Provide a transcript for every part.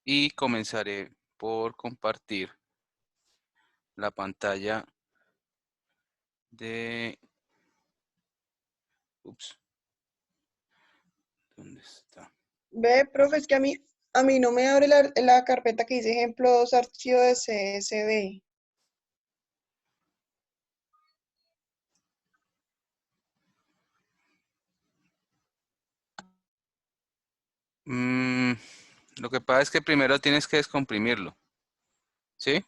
y comenzaré por compartir la pantalla de... Ups, ¿dónde está? Ve, profe, es que a mí no me abre la carpeta que dice ejemplo 2 archivo de CSV. Mm, lo que pasa es que primero tienes que descomprimirlo, ¿sí?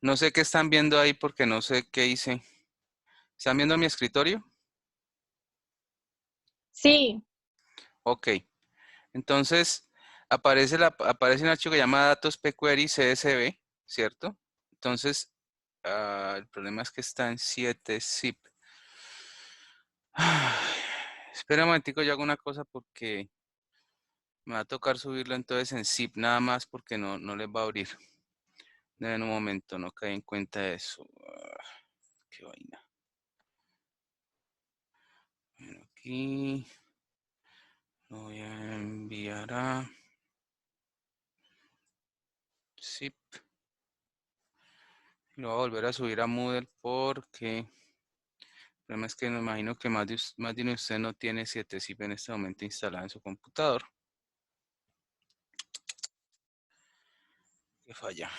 No sé qué están viendo ahí porque no sé qué hice. ¿Están viendo mi escritorio? Sí, Ok. Entonces, aparece un archivo que llama datos pquery CSV, ¿cierto? Entonces, el problema es que está en 7 zip. Espera un momentico, yo hago una cosa porque me va a tocar subirlo entonces en zip nada más porque no les va a abrir. En un momento, no caí en cuenta de eso. Qué vaina. Bueno, aquí lo voy a enviar a zip. Lo voy a volver a subir a Moodle porque el problema es que me imagino que más de uno de ustedes no tiene 7zip en este momento instalado en su computador. Que falla.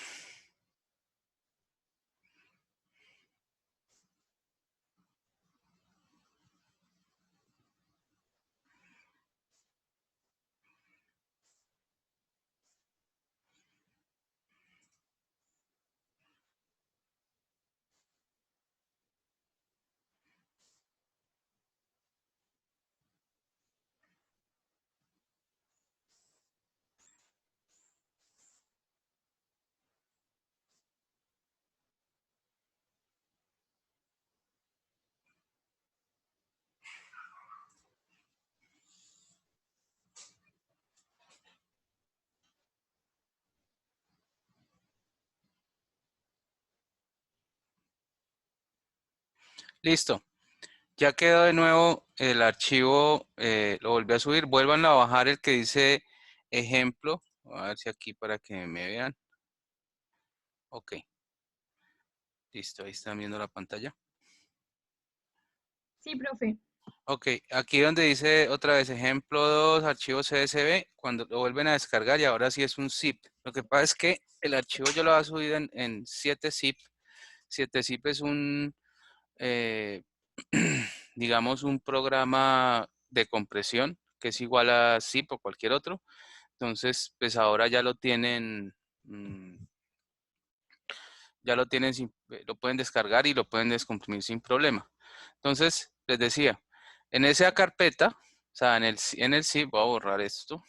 Listo. Ya quedó de nuevo el archivo, lo volví a subir. Vuelvan a bajar el que dice ejemplo. A ver si aquí para que me vean. Ok. Listo, ahí están viendo la pantalla. sí, profe. Ok, aquí donde dice otra vez ejemplo 2, archivo CSV, cuando lo vuelven a descargar y ahora sí es un zip. Lo que pasa es que el archivo yo lo voy a subir en 7zip. 7zip es un, eh, digamos, un programa de compresión que es igual a zip o cualquier otro. Entonces, pues ahora ya lo tienen, lo pueden descargar y lo pueden descomprimir sin problema. Entonces, les decía, en esa carpeta, o sea, en el zip, voy a borrar esto.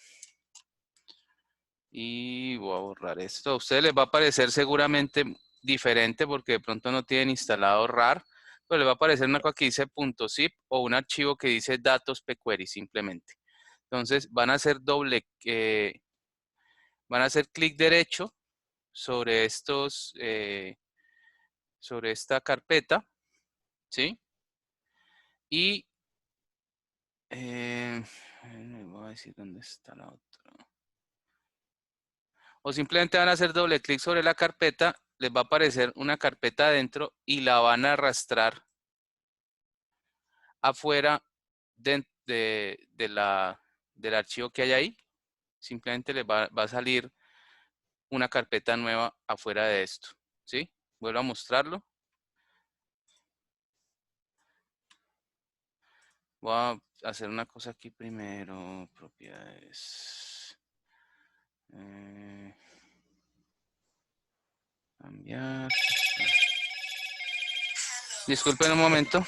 Y voy a borrar esto. A ustedes les va a parecer seguramente diferente porque de pronto no tienen instalado RAR, pero les va a aparecer una cosa que dice .zip o un archivo que dice datos pquery simplemente. Entonces van a hacer clic derecho sobre sobre esta carpeta, ¿sí? Y voy a decir dónde está la otra. O simplemente van a hacer doble clic sobre la carpeta, les va a aparecer una carpeta adentro y la van a arrastrar afuera del archivo que hay ahí. Simplemente les va a salir una carpeta nueva afuera de esto, ¿sí? Vuelvo a mostrarlo. Voy a hacer una cosa aquí primero, propiedades. Cambiar. Disculpen un momento.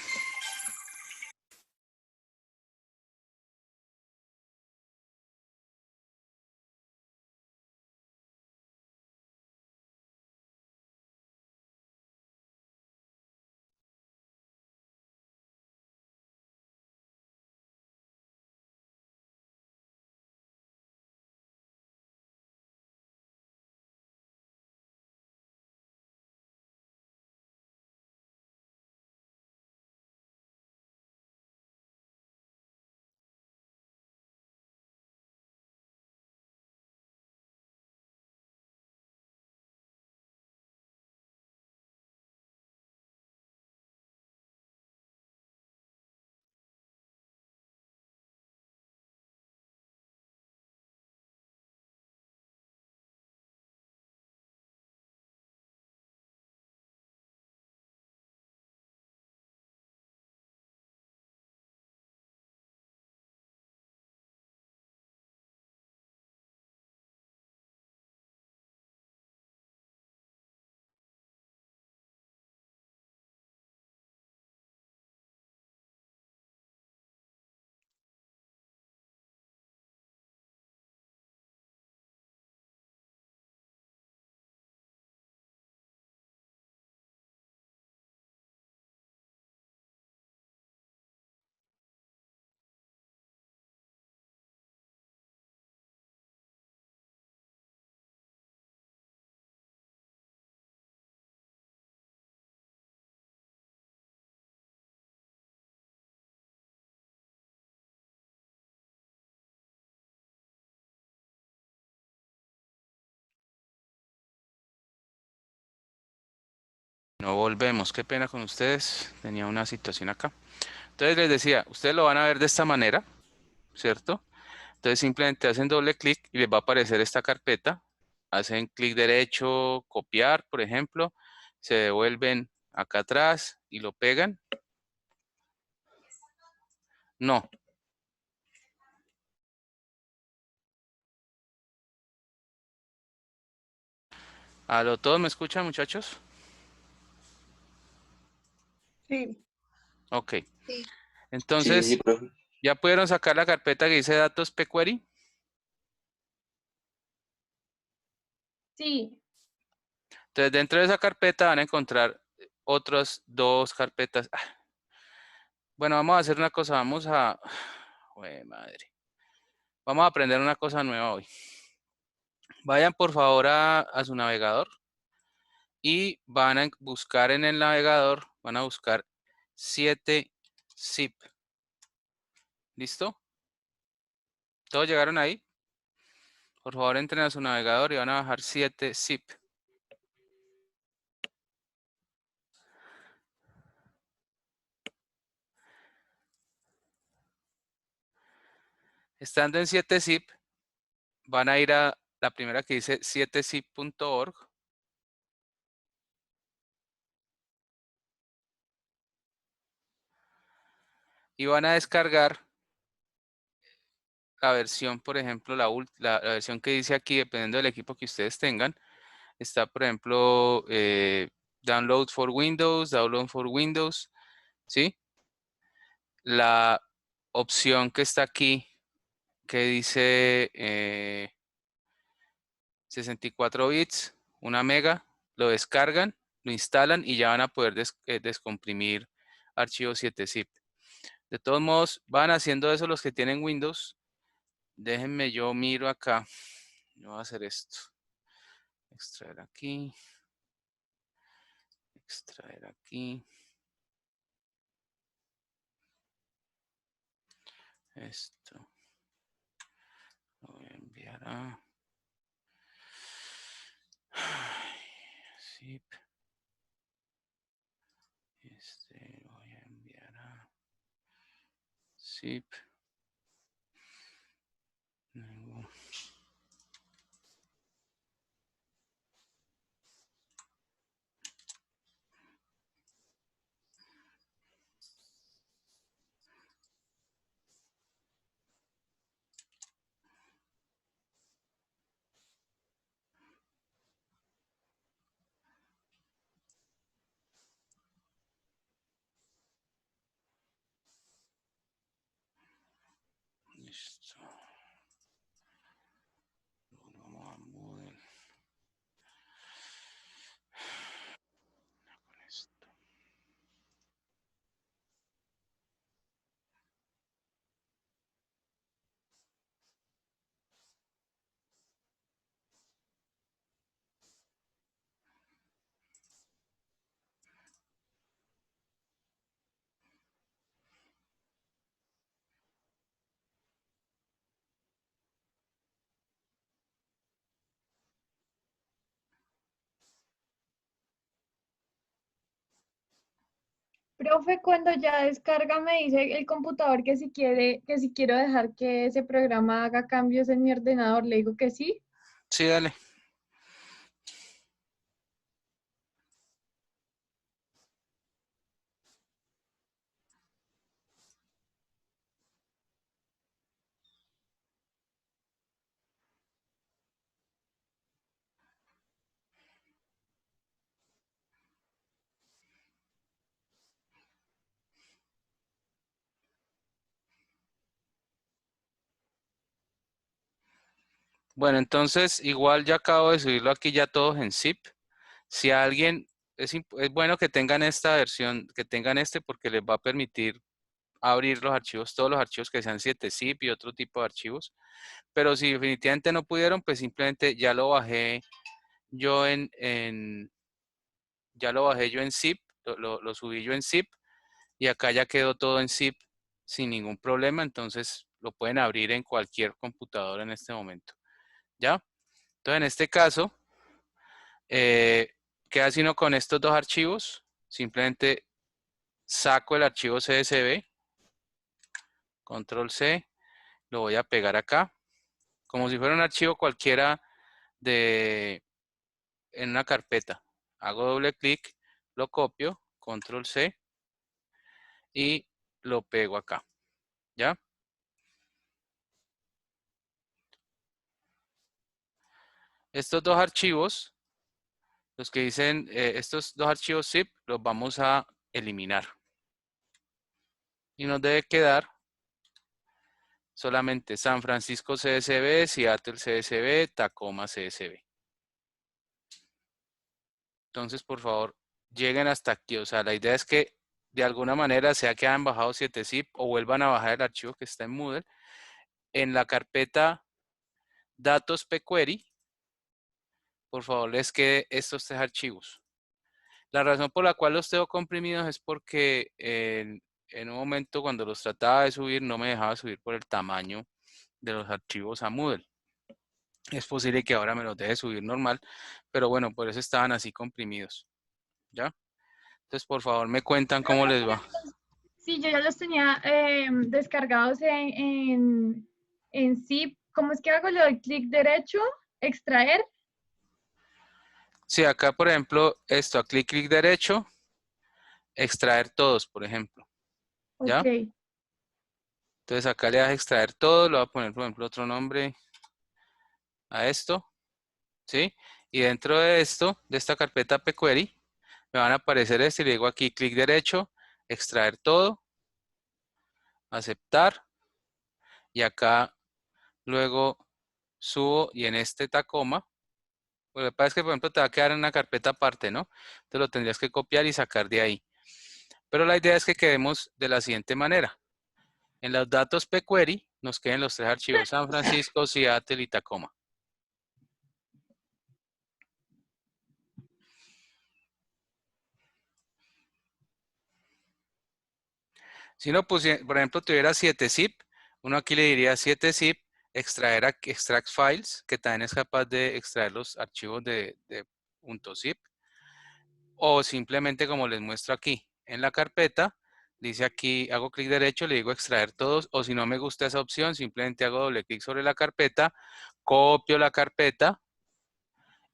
No volvemos. Qué pena con ustedes. Tenía una situación acá. Entonces les decía, ustedes lo van a ver de esta manera, ¿cierto? Entonces simplemente hacen doble clic y les va a aparecer esta carpeta. Hacen clic derecho, copiar, por ejemplo. Se devuelven acá atrás y lo pegan. No. ¿A todos me escuchan, muchachos? Sí, Ok. sí, Sí, sí, Entonces, profe. ¿ya pudieron sacar la carpeta que dice datos pQuery? Sí, Entonces, dentro de esa carpeta van a encontrar otras dos carpetas. Bueno, vamos a hacer una cosa. Vamos a... Jue madre. Vamos a aprender una cosa nueva hoy. Vayan por favor a su navegador y van a buscar en el navegador, van a buscar 7-zip. ¿Listo? ¿Todos llegaron ahí? Por favor, entren a su navegador y van a bajar 7-zip. Estando en 7-zip, van a ir a la primera que dice 7zip.org. Y van a descargar la versión, por ejemplo, la versión que dice aquí, dependiendo del equipo que ustedes tengan. Está, por ejemplo, Download for Windows, Download for Windows, ¿sí? La opción que está aquí, que dice 64 bits, 1 mega, lo descargan, lo instalan y ya van a poder descomprimir archivos 7-zip. De todos modos, van haciendo eso los que tienen Windows. Déjenme, yo miro acá. Yo voy a hacer esto. Extraer aquí. Extraer aquí. Esto. Lo voy a enviar a... Zip. Este lo voy a enviar a zip. Luego, listo. Luego vamos a mover con esto. profe, cuando ya descarga me dice el computador que si quiere, que si quiero dejar que ese programa haga cambios en mi ordenador, le digo que sí. Sí, dale. Bueno, entonces igual ya acabo de subirlo aquí ya todos en zip. Si alguien, es bueno que tengan esta versión, que tengan este porque les va a permitir abrir los archivos, todos los archivos que sean 7-zip y otro tipo de archivos. Pero si definitivamente no pudieron, pues simplemente ya lo bajé yo ya lo bajé yo en zip, lo subí yo en zip y acá ya quedó todo en zip sin ningún problema. Entonces lo pueden abrir en cualquier computador en este momento. ¿Ya? Entonces en este caso, ¿Qué hace uno con estos dos archivos? Simplemente saco el archivo CSV, control C, lo voy a pegar acá, como si fuera un archivo cualquiera en una carpeta. Hago doble clic, lo copio, control C, y lo pego acá, ¿ya? Estos dos archivos, los que dicen, estos dos archivos zip, los vamos a eliminar. Y nos debe quedar solamente San Francisco CSV, Seattle CSV, Tacoma CSV. Entonces, por favor, lleguen hasta aquí. O sea, la idea es que de alguna manera, sea que hayan bajado 7zip o vuelvan a bajar el archivo que está en Moodle, en la carpeta datos pquery, por favor, les quede estos tres archivos. La razón por la cual los tengo comprimidos es porque en un momento cuando los trataba de subir no me dejaba subir por el tamaño de los archivos a Moodle. Es posible que ahora me los deje subir normal, pero bueno, por eso estaban así comprimidos. ¿Ya? Entonces, por favor, me cuentan cómo les va. Sí, yo ya los tenía descargados en zip. ¿Cómo es que hago? Le doy clic derecho, extraer. Sí, acá, por ejemplo, esto, a clic derecho, extraer todos, por ejemplo. ¿Ya? Ok. Entonces acá le das extraer todo, le voy a poner, por ejemplo, otro nombre a esto, ¿sí? Y dentro de esto, de esta carpeta pquery, me van a aparecer y le digo aquí clic derecho, extraer todo, aceptar, y acá luego subo y en este Tacoma, pues lo que pasa es que, por ejemplo, te va a quedar en una carpeta aparte, ¿no? Entonces lo tendrías que copiar y sacar de ahí. Pero la idea es que quedemos de la siguiente manera. En los datos pquery nos queden los tres archivos San Francisco, Seattle y Tacoma. Si no, por ejemplo, tuviera 7zip, uno aquí le diría 7zip, extraer extract files, que también es capaz de extraer los archivos de .zip, o simplemente como les muestro aquí, en la carpeta, dice aquí, hago clic derecho, le digo extraer todos, o si no me gusta esa opción, simplemente hago doble clic sobre la carpeta, copio la carpeta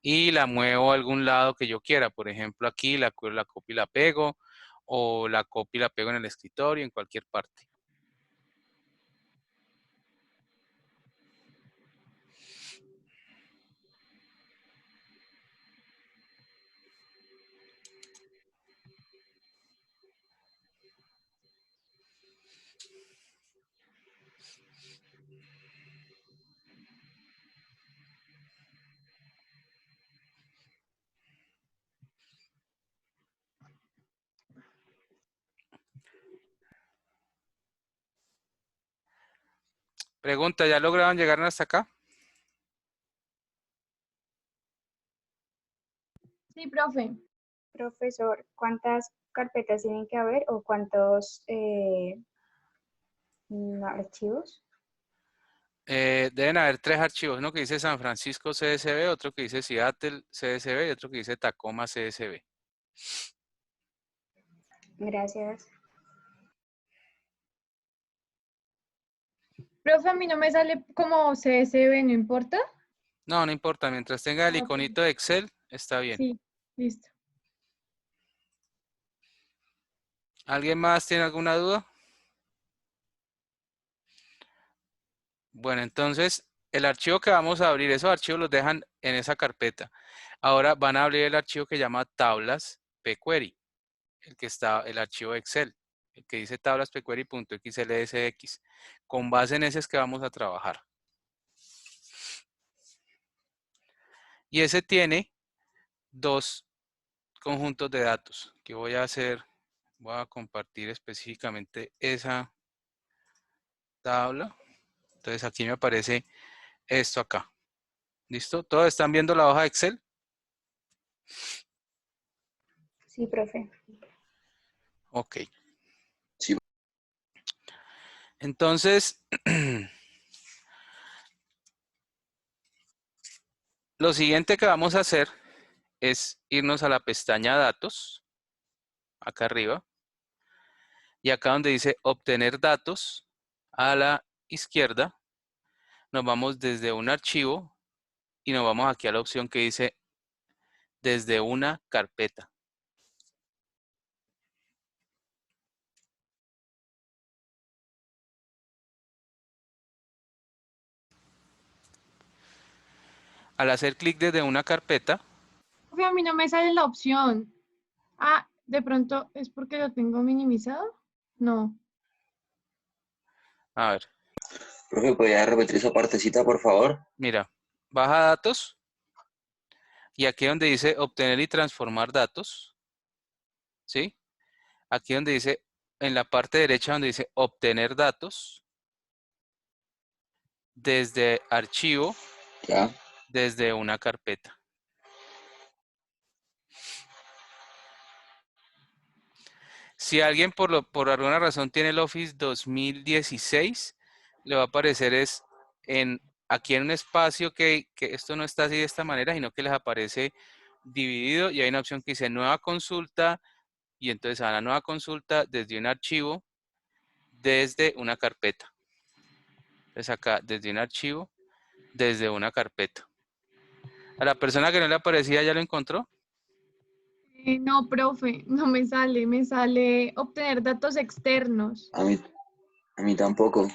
y la muevo a algún lado que yo quiera. Por ejemplo, aquí la copio y la pego, o la copio y la pego en el escritorio, en cualquier parte. Pregunta, ¿ya lograron llegar hasta acá? Sí, profe. Profesor, ¿cuántas carpetas tienen que haber o cuántos archivos? Deben haber tres archivos, uno que dice San Francisco CSV, otro que dice Seattle CSV y otro que dice Tacoma CSV. Gracias. Profe, a mí no me sale como CSV, ¿no importa? No, no importa, mientras tenga el Ah, ok. iconito de Excel, está bien. Sí, listo. ¿Alguien más tiene alguna duda? Bueno, entonces, el archivo que vamos a abrir, esos archivos los dejan en esa carpeta. Ahora van a abrir el archivo que llama tablas pquery, el archivo de Excel, el que dice tablas pquery.xlsx. Con base en ese es que vamos a trabajar. Y ese tiene dos conjuntos de datos que voy a hacer. Voy a compartir específicamente esa tabla. Entonces aquí me aparece esto acá. ¿Listo? ¿Todos están viendo la hoja de Excel? Sí, profe. Ok. Sí. Entonces, lo siguiente que vamos a hacer es irnos a la pestaña Datos, acá arriba, y acá donde dice Obtener datos, a la izquierda, nos vamos desde un archivo y nos vamos aquí a la opción que dice Desde una carpeta. Al hacer clic desde una carpeta, Profe, a mí no me sale la opción. Ah, de pronto es porque lo tengo minimizado. No. a ver, Profe, ¿podría repetir esa partecita, por favor? mira, baja datos y aquí donde dice obtener y transformar datos, ¿sí? Aquí donde dice, en la parte derecha donde dice obtener datos, desde archivo, Ya. desde una carpeta. Si alguien por alguna razón tiene el Office 2016, le va a aparecer aquí en un espacio que esto no está así de esta manera, sino que les aparece dividido y hay una opción que dice nueva consulta y entonces a la nueva consulta desde un archivo, desde una carpeta. Entonces acá desde un archivo, desde una carpeta. A la persona que no le aparecía ya lo encontró. No, profe, no me sale obtener datos externos. A mí tampoco.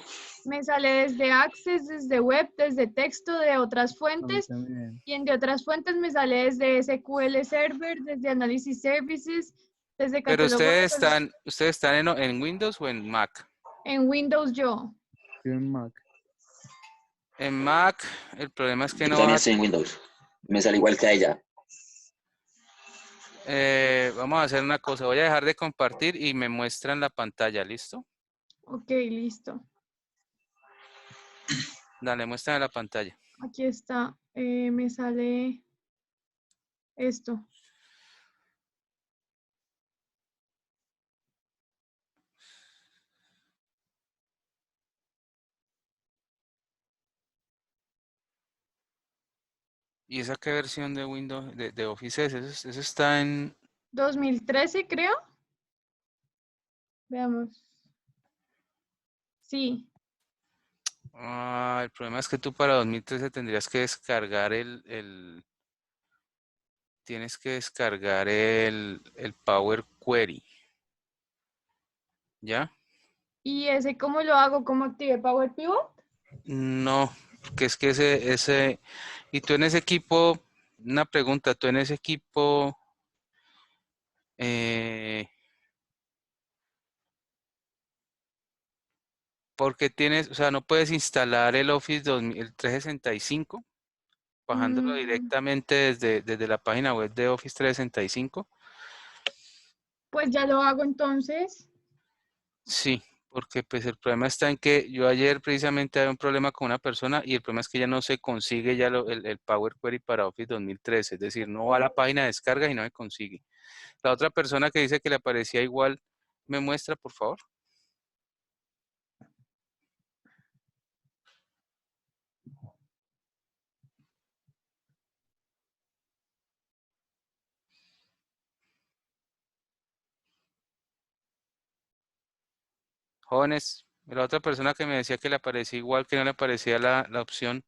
Me sale desde Access, desde web, desde texto de otras A mí fuentes también. y en de otras fuentes me sale desde SQL Server, desde Analysis Services, desde Pero catálogo de ustedes están en Windows o en Mac. en Windows yo. Yo en Mac. En Mac, el problema es que Yo no también vas estoy en Windows. Me sale igual que a ella. vamos a hacer una cosa. Voy a dejar de compartir y me muestran la pantalla, ¿listo? Ok, listo. Dale, muéstrame la pantalla. Aquí está. Me sale esto. ¿Y esa qué versión de Windows, de Office es? Eso está en... 2013, creo. Veamos. Sí. Ah, el problema es que tú para 2013 tendrías que descargar tienes que descargar el Power Query. ¿Ya? ¿Y ese cómo lo hago? ¿Cómo activé Power Pivot? No, porque es que y tú en ese equipo, una pregunta, tú en ese equipo, porque tienes, o sea, no puedes instalar el Office 2000, el 365, bajándolo Mm, directamente desde la página web de Office 365. pues ya lo hago entonces. Sí, porque pues el problema está en que yo ayer precisamente había un problema con una persona y el problema es que ya no se consigue ya el Power Query para Office 2013, es decir, no va a la página de descarga y no se consigue. La otra persona que dice que le aparecía igual, ¿me muestra, por favor? Jóvenes, la otra persona que me decía que le aparecía igual, que no le aparecía la opción.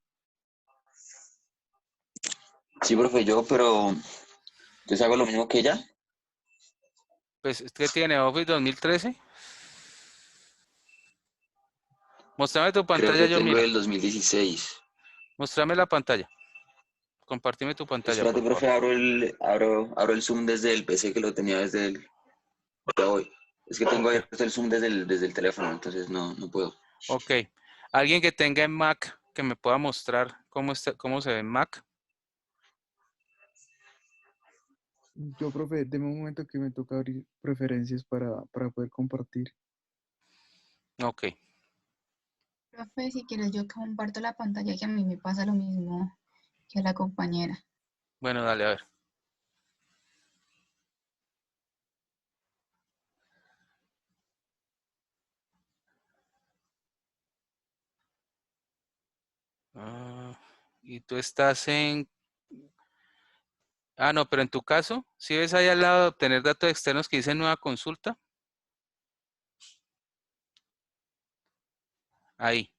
Sí, profe, pero yo hago lo mismo que ella. Pues, ¿qué tiene Office 2013? Mostrame tu Creo pantalla, que yo tengo miro. el 2016. Mostrame la pantalla. Compartime tu pantalla, Espérate, por favor. profe, abro el Zoom desde el PC que lo tenía desde el de hoy. Es que tengo Ok, abierto el Zoom desde el teléfono, entonces no puedo. ok. Alguien que tenga en Mac, que me pueda mostrar cómo se ve en Mac. Yo, profe, deme un momento que me toca abrir preferencias para poder compartir. Ok, Profe, si quieres yo comparto la pantalla que a mí me pasa lo mismo que a la compañera. bueno, dale, a ver. Ah, y tú estás Ah, no, pero en tu caso, si ves ahí al lado de obtener datos externos que dice nueva consulta, ahí,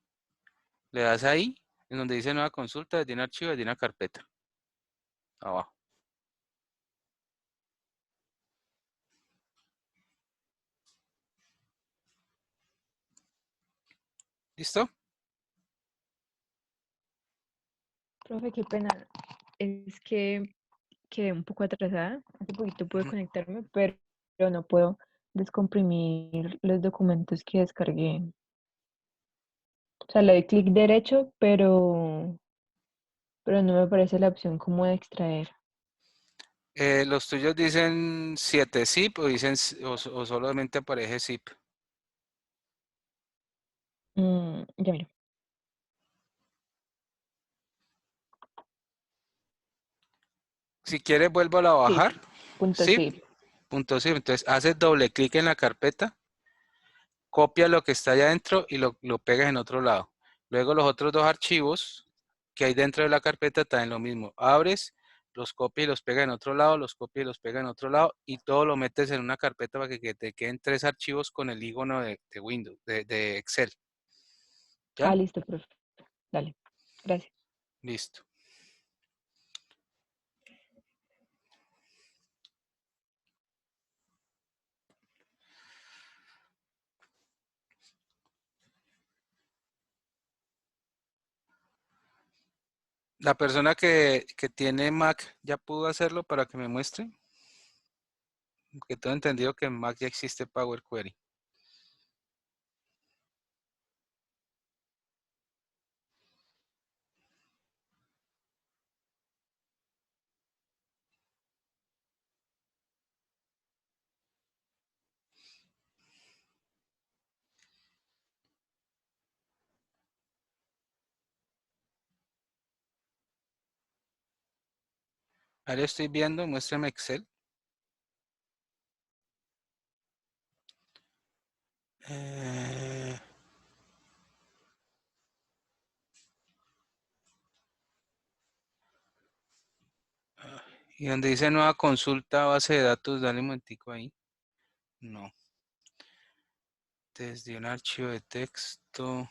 le das ahí, en donde dice nueva consulta, desde un archivo, desde una carpeta, abajo. ¿Listo? Profe, qué pena. Es que quedé un poco atrasada. Hace poquito pude Ujú. conectarme, pero no puedo descomprimir los documentos que descargué. O sea, le doy clic derecho, pero no me aparece la opción como de extraer. Los tuyos dicen 7 zip o dicen o solamente aparece zip. Ya miro. Si quieres, vuelvo a Sí, bajar. punto Zip, zip. punto zip. Entonces, haces doble clic en la carpeta, copia lo que está allá adentro y lo pegas en otro lado. Luego los otros dos archivos que hay dentro de la carpeta también lo mismo. Abres, los copias y los pegas en otro lado, los copias y los pegas en otro lado y todo lo metes en una carpeta para que te queden 3 archivos con el icono de Windows, de Excel. ¿Ya? Ah, listo, profe. Dale. Gracias. Listo. La persona que tiene Mac ya pudo hacerlo para que me muestre. Que tengo entendido que en Mac ya existe Power Query. Ahí lo estoy viendo, muéstrame Excel. Y donde dice nueva consulta base de datos, dale un momentico ahí. No. Desde un archivo de texto.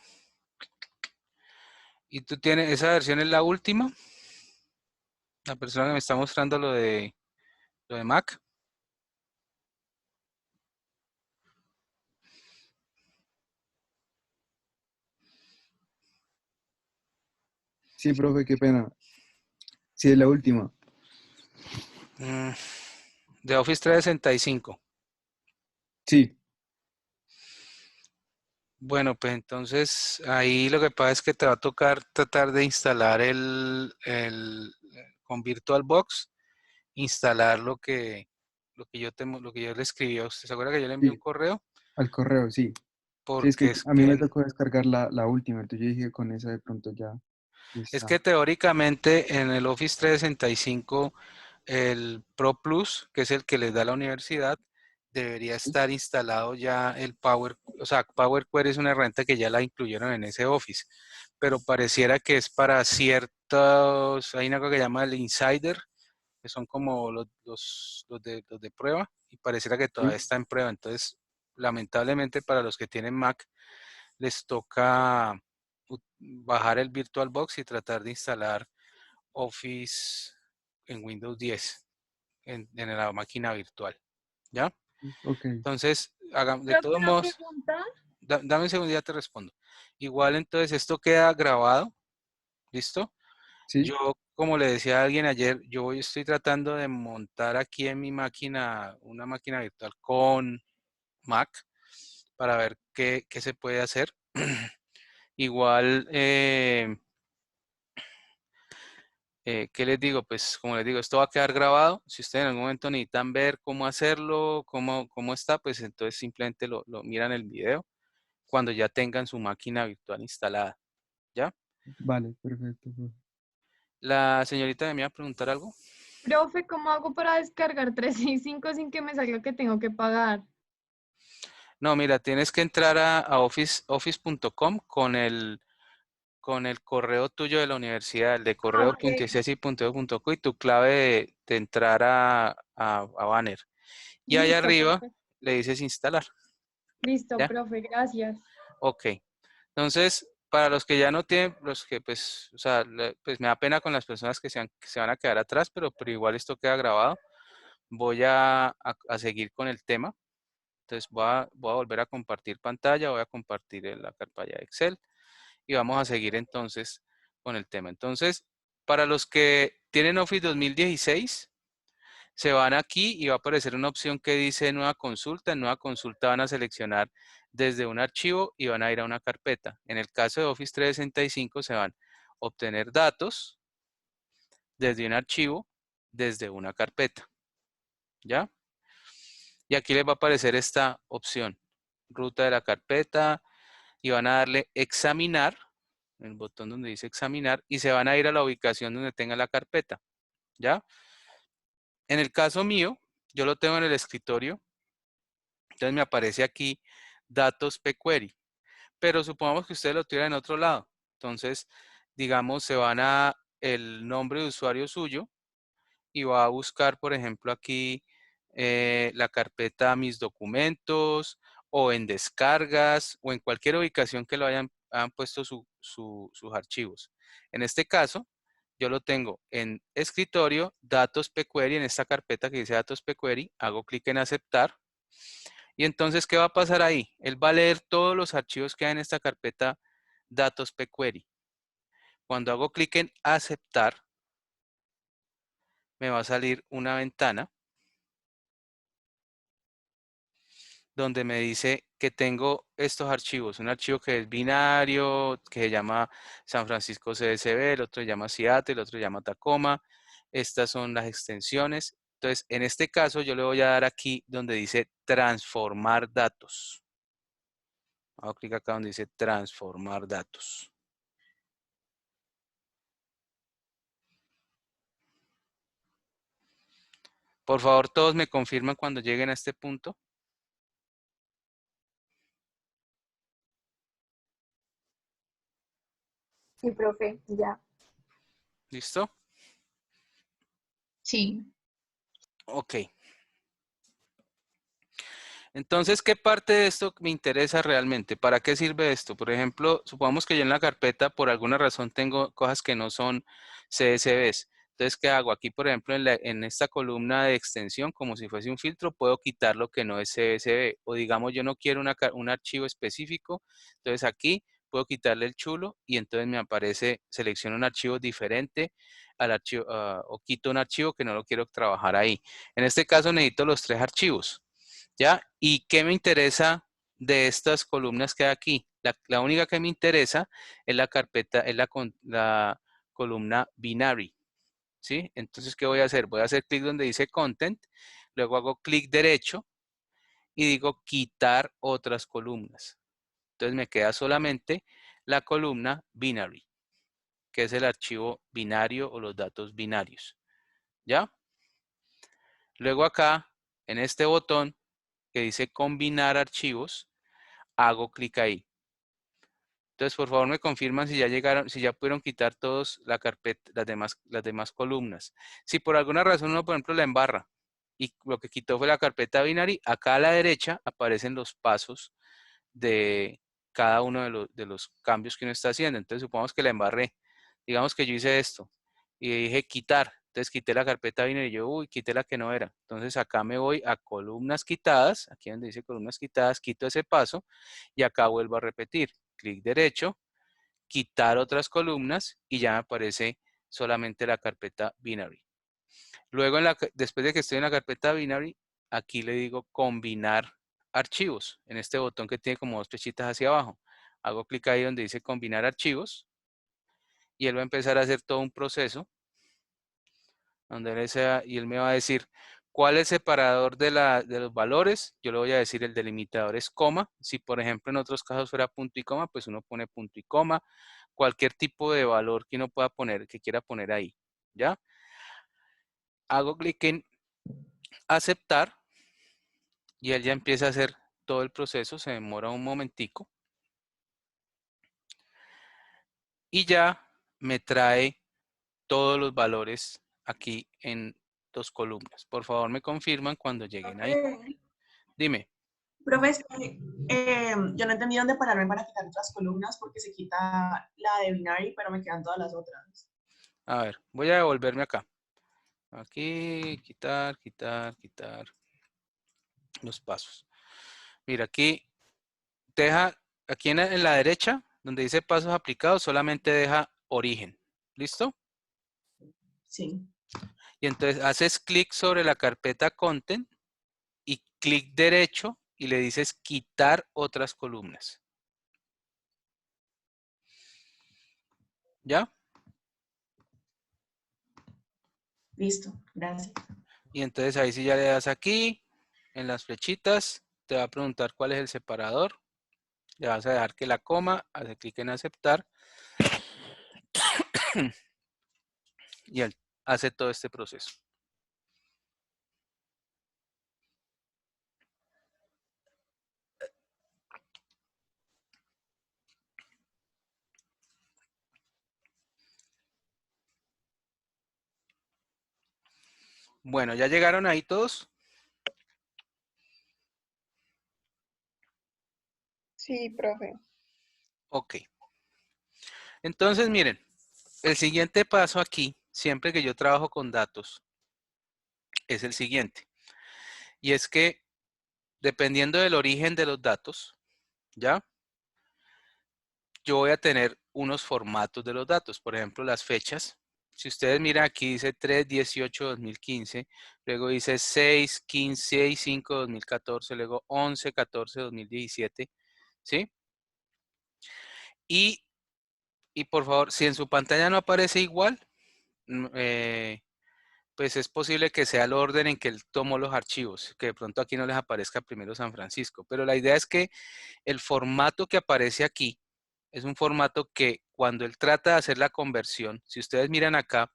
¿Y tú tienes, esa versión es la última? La persona que me está mostrando lo de Mac. Sí, profe, qué pena. Sí, es la última. De Office 365. Sí, Bueno, pues entonces ahí lo que pasa es que te va a tocar tratar de instalar con VirtualBox, instalar lo que yo le escribí a usted. ¿Se acuerda que yo le envié un sí, correo? al correo, sí. Sí, es Porque que a mí me tocó descargar la última, entonces yo dije con esa de pronto ya es está. que teóricamente en el Office 365 el Pro Plus, que es el que les da la universidad, debería ¿Sí? estar instalado ya el Power, o sea, Power Query es una herramienta que ya la incluyeron en ese Office, pero pareciera que es para ciertos, hay una cosa que llama el Insider, que son como los de prueba, y pareciera que todavía ¿Sí? está en prueba. Entonces, lamentablemente para los que tienen Mac, les toca bajar el VirtualBox y tratar de instalar Office en Windows 10 en la máquina virtual. ¿Ya? Ok, Entonces, de Profe, todos una modos, pregunta. dame un segundo y ya te respondo. Igual entonces esto queda grabado, ¿listo? sí, Yo, como le decía a alguien ayer, yo estoy tratando de montar aquí en mi máquina una máquina virtual con Mac para ver qué se puede hacer. Igual, ¿qué les digo? Pues como les digo, esto va a quedar grabado. Si ustedes en algún momento necesitan ver cómo hacerlo, cómo está, pues entonces simplemente lo miran el video cuando ya tengan su máquina virtual instalada. ¿Ya? vale, perfecto, profe. La señorita me iba a preguntar algo. Profe, ¿cómo hago para descargar 365 sin que me salga que tengo que pagar? No, mira, tienes que entrar a office.com con el correo tuyo de la universidad, el de ok. correo.cesi.edu.co y tu clave de entrar a Banner. Y allá Listo, arriba profe. le dices instalar. Listo, ¿Ya? profe, gracias. Ok. Entonces, para los que ya no tienen, los que pues, o sea, pues me da pena con las personas que se van a quedar atrás, pero igual esto queda grabado. Voy a seguir con el tema. Entonces voy a volver a compartir pantalla, voy a compartir la carpeta de Excel y vamos a seguir entonces con el tema. Entonces, para los que tienen Office 2016, se van aquí y va a aparecer una opción que dice nueva consulta. En nueva consulta van a seleccionar desde un archivo y van a ir a una carpeta. En el caso de Office 365 se van a obtener datos desde un archivo, desde una carpeta. ¿Ya? Y aquí les va a aparecer esta opción, ruta de la carpeta, y van a darle examinar, el botón donde dice examinar, y se van a ir a la ubicación donde tenga la carpeta, ¿ya? En el caso mío, yo lo tengo en el escritorio, entonces me aparece aquí datos pQuery, pero supongamos que ustedes lo tuvieran en otro lado. Entonces, digamos, se van a el nombre de usuario suyo y va a buscar, por ejemplo, aquí la carpeta mis documentos o en descargas o en cualquier ubicación que lo hayan puesto sus archivos. En este caso, yo lo tengo en escritorio, datos pQuery, en esta carpeta que dice datos pQuery, hago clic en aceptar. Y entonces, ¿qué va a pasar ahí? Él va a leer todos los archivos que hay en esta carpeta datos pQuery. Cuando hago clic en aceptar, me va a salir una ventana donde me dice que tengo estos archivos. Un archivo que es binario, que se llama San Francisco CSV, el otro se llama Seattle, el otro se llama Tacoma. Estas son las extensiones. Entonces, en este caso, yo le voy a dar aquí donde dice transformar datos. Hago clic acá donde dice transformar datos. Por favor, todos me confirman cuando lleguen a este punto. Sí, profe, ya. ¿Listo? Sí. Ok. Entonces, ¿qué parte de esto me interesa realmente? ¿Para qué sirve esto? Por ejemplo, supongamos que yo en la carpeta, por alguna razón, tengo cosas que no son CSVs. Entonces, ¿qué hago? Aquí, por ejemplo, en esta columna de extensión, como si fuese un filtro, puedo quitar lo que no es CSV. O digamos, yo no quiero un archivo específico. Entonces, aquí puedo quitarle el chulo y entonces me aparece, selecciono un archivo diferente al archivo, o quito un archivo que no lo quiero trabajar ahí. En este caso, necesito los 3 archivos. ¿Ya? ¿Y qué me interesa de estas columnas que hay aquí? La única que me interesa es la carpeta, es la columna binary. ¿Sí? Entonces, ¿qué voy a hacer? Voy a hacer clic donde dice Content, luego hago clic derecho y digo quitar otras columnas. Entonces me queda solamente la columna binary, que es el archivo binario o los datos binarios. ¿Ya? Luego acá, en este botón que dice combinar archivos, hago clic ahí. Entonces, por favor, me confirman si ya llegaron, si ya pudieron quitar todos la carpeta, las demás columnas. Si por alguna razón uno, por ejemplo, la embarra y lo que quitó fue la carpeta binary, acá a la derecha aparecen los pasos de cada uno de los cambios que uno está haciendo. Entonces, supongamos que la embarré. Digamos que yo hice esto y dije quitar. Entonces, quité la carpeta binary y yo, uy, quité la que no era. Entonces, acá me voy a columnas quitadas. Aquí donde dice columnas quitadas, quito ese paso y acá vuelvo a repetir. Clic derecho, quitar otras columnas y ya me aparece solamente la carpeta binary. Luego, después de que estoy en la carpeta binary, aquí le digo combinar archivos, en este botón que tiene como 2 flechitas hacia abajo. Hago clic ahí donde dice combinar archivos y él va a empezar a hacer todo un proceso donde y él me va a decir cuál es el separador de los valores. Yo le voy a decir el delimitador es coma. Si por ejemplo en otros casos fuera punto y coma, pues uno pone punto y coma. Cualquier tipo de valor que uno pueda poner, que quiera poner ahí. ¿Ya? Hago clic en aceptar y él ya empieza a hacer todo el proceso. Se demora un momentico. y ya me trae todos los valores aquí en 2 columnas. Por favor, me confirman cuando lleguen ahí. Dime. Profe, es que, yo no entendí dónde pararme para quitar otras columnas porque se quita la de binary, pero me quedan todas las otras. A ver, voy a devolverme acá. Aquí, quitar, quitar, quitar los pasos. Mira, aquí deja, aquí en la derecha, donde dice pasos aplicados, solamente deja origen. ¿Listo? Sí. Y entonces haces clic sobre la carpeta content y clic derecho y le dices quitar otras columnas. ¿Ya? Listo, gracias. Y entonces ahí sí ya le das aquí, en las flechitas, te va a preguntar cuál es el separador. Le vas a dejar que la coma, hace clic en aceptar. Y él hace todo este proceso. Bueno, ¿ya llegaron ahí todos? Sí, profe. Ok. Entonces, miren, el siguiente paso aquí, siempre que yo trabajo con datos, es el siguiente. Y es que, dependiendo del origen de los datos, ¿ya? Yo voy a tener unos formatos de los datos. Por ejemplo, las fechas. Si ustedes miran aquí dice 3/18/2015, luego dice 6/15/5/2014, luego 11/14/2017, ¿sí? Y por favor, si en su pantalla no aparece igual, pues es posible que sea el orden en que él tomó los archivos, que de pronto aquí no les aparezca primero San Francisco. Pero la idea es que el formato que aparece aquí es un formato que cuando él trata de hacer la conversión, si ustedes miran acá,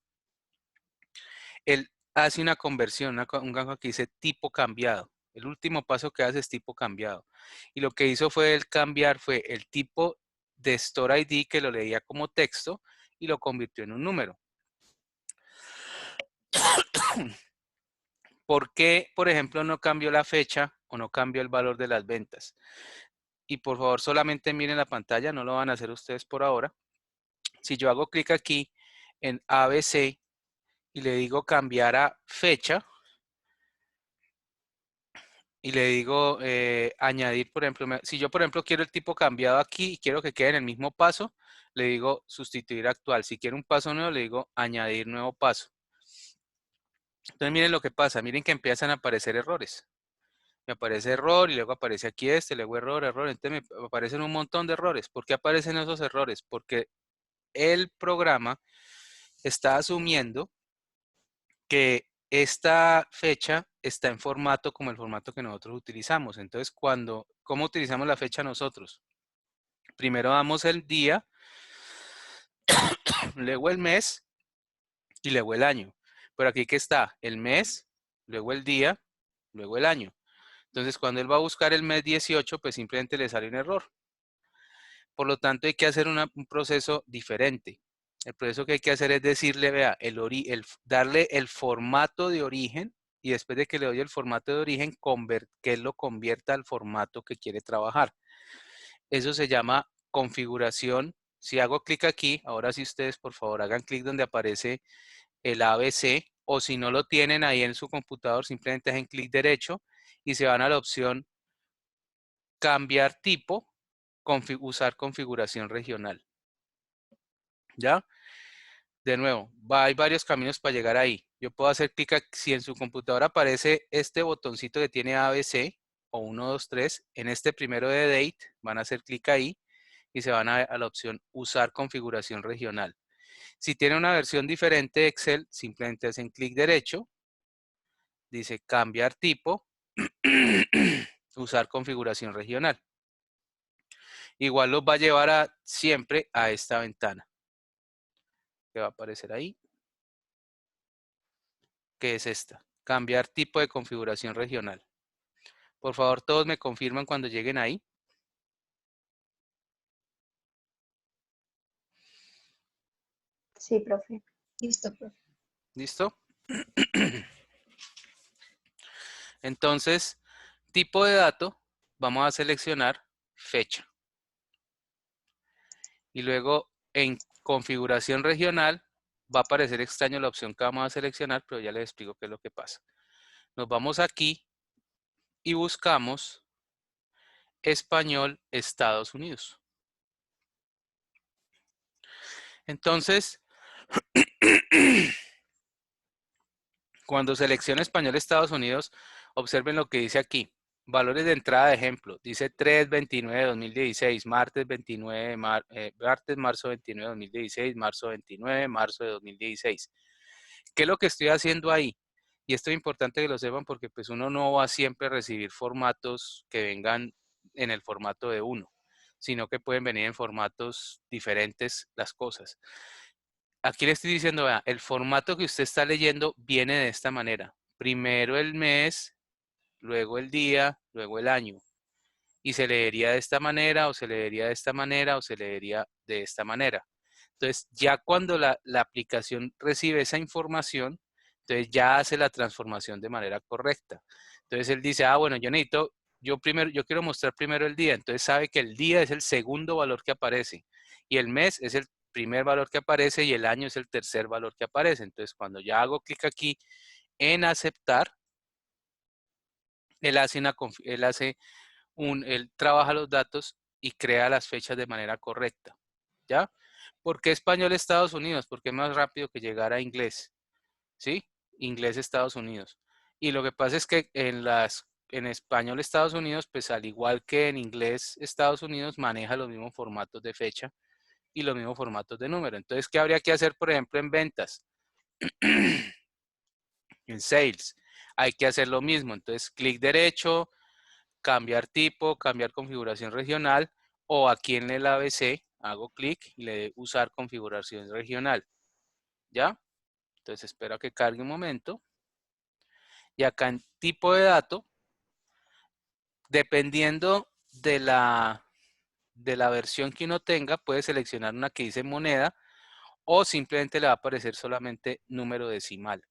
él hace una conversión, un gancho que dice tipo cambiado. El último paso que hace es tipo cambiado. Y lo que hizo fue el cambiar, fue el tipo de Store ID que lo leía como texto y lo convirtió en un número. ¿Por qué, por ejemplo, no cambió la fecha o no cambió el valor de las ventas? Y por favor, solamente miren la pantalla, no lo van a hacer ustedes por ahora. Si yo hago clic aquí en ABC y le digo cambiar a fecha y le digo añadir, por ejemplo, si yo, por ejemplo, quiero el tipo cambiado aquí y quiero que quede en el mismo paso, le digo sustituir actual. Si quiero un paso nuevo, le digo añadir nuevo paso. Entonces miren lo que pasa, miren que empiezan a aparecer errores. Me aparece error y luego aparece aquí luego error, error. Entonces me aparecen un montón de errores. ¿Por qué aparecen esos errores? Porque el programa está asumiendo que esta fecha está en formato como el formato que nosotros utilizamos. Entonces, ¿cómo utilizamos la fecha nosotros? Primero damos el día, luego el mes y luego el año. Pero aquí que está el mes, luego el día, luego el año. Entonces, cuando él va a buscar el mes 18, pues simplemente le sale un error. Por lo tanto, hay que hacer un proceso diferente. El proceso que hay que hacer es decirle, vea, darle el formato de origen y después de que le doy el formato de origen, que él lo convierta al formato que quiere trabajar. Eso se llama configuración. Si hago clic aquí, ahora sí ustedes por favor hagan clic donde aparece el ABC o si no lo tienen ahí en su computador, simplemente hacen clic derecho y se van a la opción cambiar tipo, usar configuración regional. ¿Ya? De nuevo, hay varios caminos para llegar ahí. Yo puedo hacer clic, si en su computadora aparece este botoncito que tiene ABC o 1, 2, 3, en este primero de Date, van a hacer clic ahí y se van a la opción Usar configuración regional. Si tiene una versión diferente de Excel, simplemente hacen clic derecho, dice Cambiar tipo, Usar configuración regional. Igual los va a llevar siempre a esta ventana que va a aparecer ahí, que es esta, cambiar tipo de configuración regional. Por favor, todos me confirman cuando lleguen ahí. Sí, profe. Listo, profe. ¿Listo? Entonces, tipo de dato, vamos a seleccionar fecha. Y luego en configuración regional va a aparecer extraño la opción que vamos a seleccionar, pero ya les explico qué es lo que pasa. Nos vamos aquí y buscamos español Estados Unidos. Entonces, cuando seleccione español Estados Unidos, observen lo que dice aquí. Valores de entrada de ejemplo. Dice 3/29/2016, martes 29, marzo 29 de 2016, marzo 29, marzo de 2016. ¿Qué es lo que estoy haciendo ahí? Y esto es importante que lo sepan porque pues uno no va a siempre a recibir formatos que vengan en el formato de uno, sino que pueden venir en formatos diferentes las cosas. Aquí le estoy diciendo, vea, el formato que usted está leyendo viene de esta manera. Primero el mes, luego el día, luego el año. Y se leería de esta manera, o se leería de esta manera, o se leería de esta manera. Entonces, ya cuando la aplicación recibe esa información, entonces ya hace la transformación de manera correcta. Entonces él dice, bueno, yo quiero mostrar primero el día. Entonces sabe que el día es el segundo valor que aparece y el mes es el primer valor que aparece y el año es el tercer valor que aparece. Entonces, cuando ya hago clic aquí en aceptar, él trabaja los datos y crea las fechas de manera correcta. ¿Ya? ¿Por qué español Estados Unidos? Porque es más rápido que llegar a inglés. ¿Sí? Inglés Estados Unidos. Y lo que pasa es que en español Estados Unidos, pues al igual que en inglés Estados Unidos, maneja los mismos formatos de fecha y los mismos formatos de número. Entonces, ¿qué habría que hacer, por ejemplo, en ventas? En sales. Hay que hacer lo mismo. Entonces, clic derecho, cambiar tipo, cambiar configuración regional, o aquí en el ABC hago clic y le doy usar configuración regional. ¿Ya? Entonces, espero a que cargue un momento. Y acá en tipo de dato, dependiendo de la versión que uno tenga, puede seleccionar una que dice moneda o simplemente le va a aparecer solamente número decimal.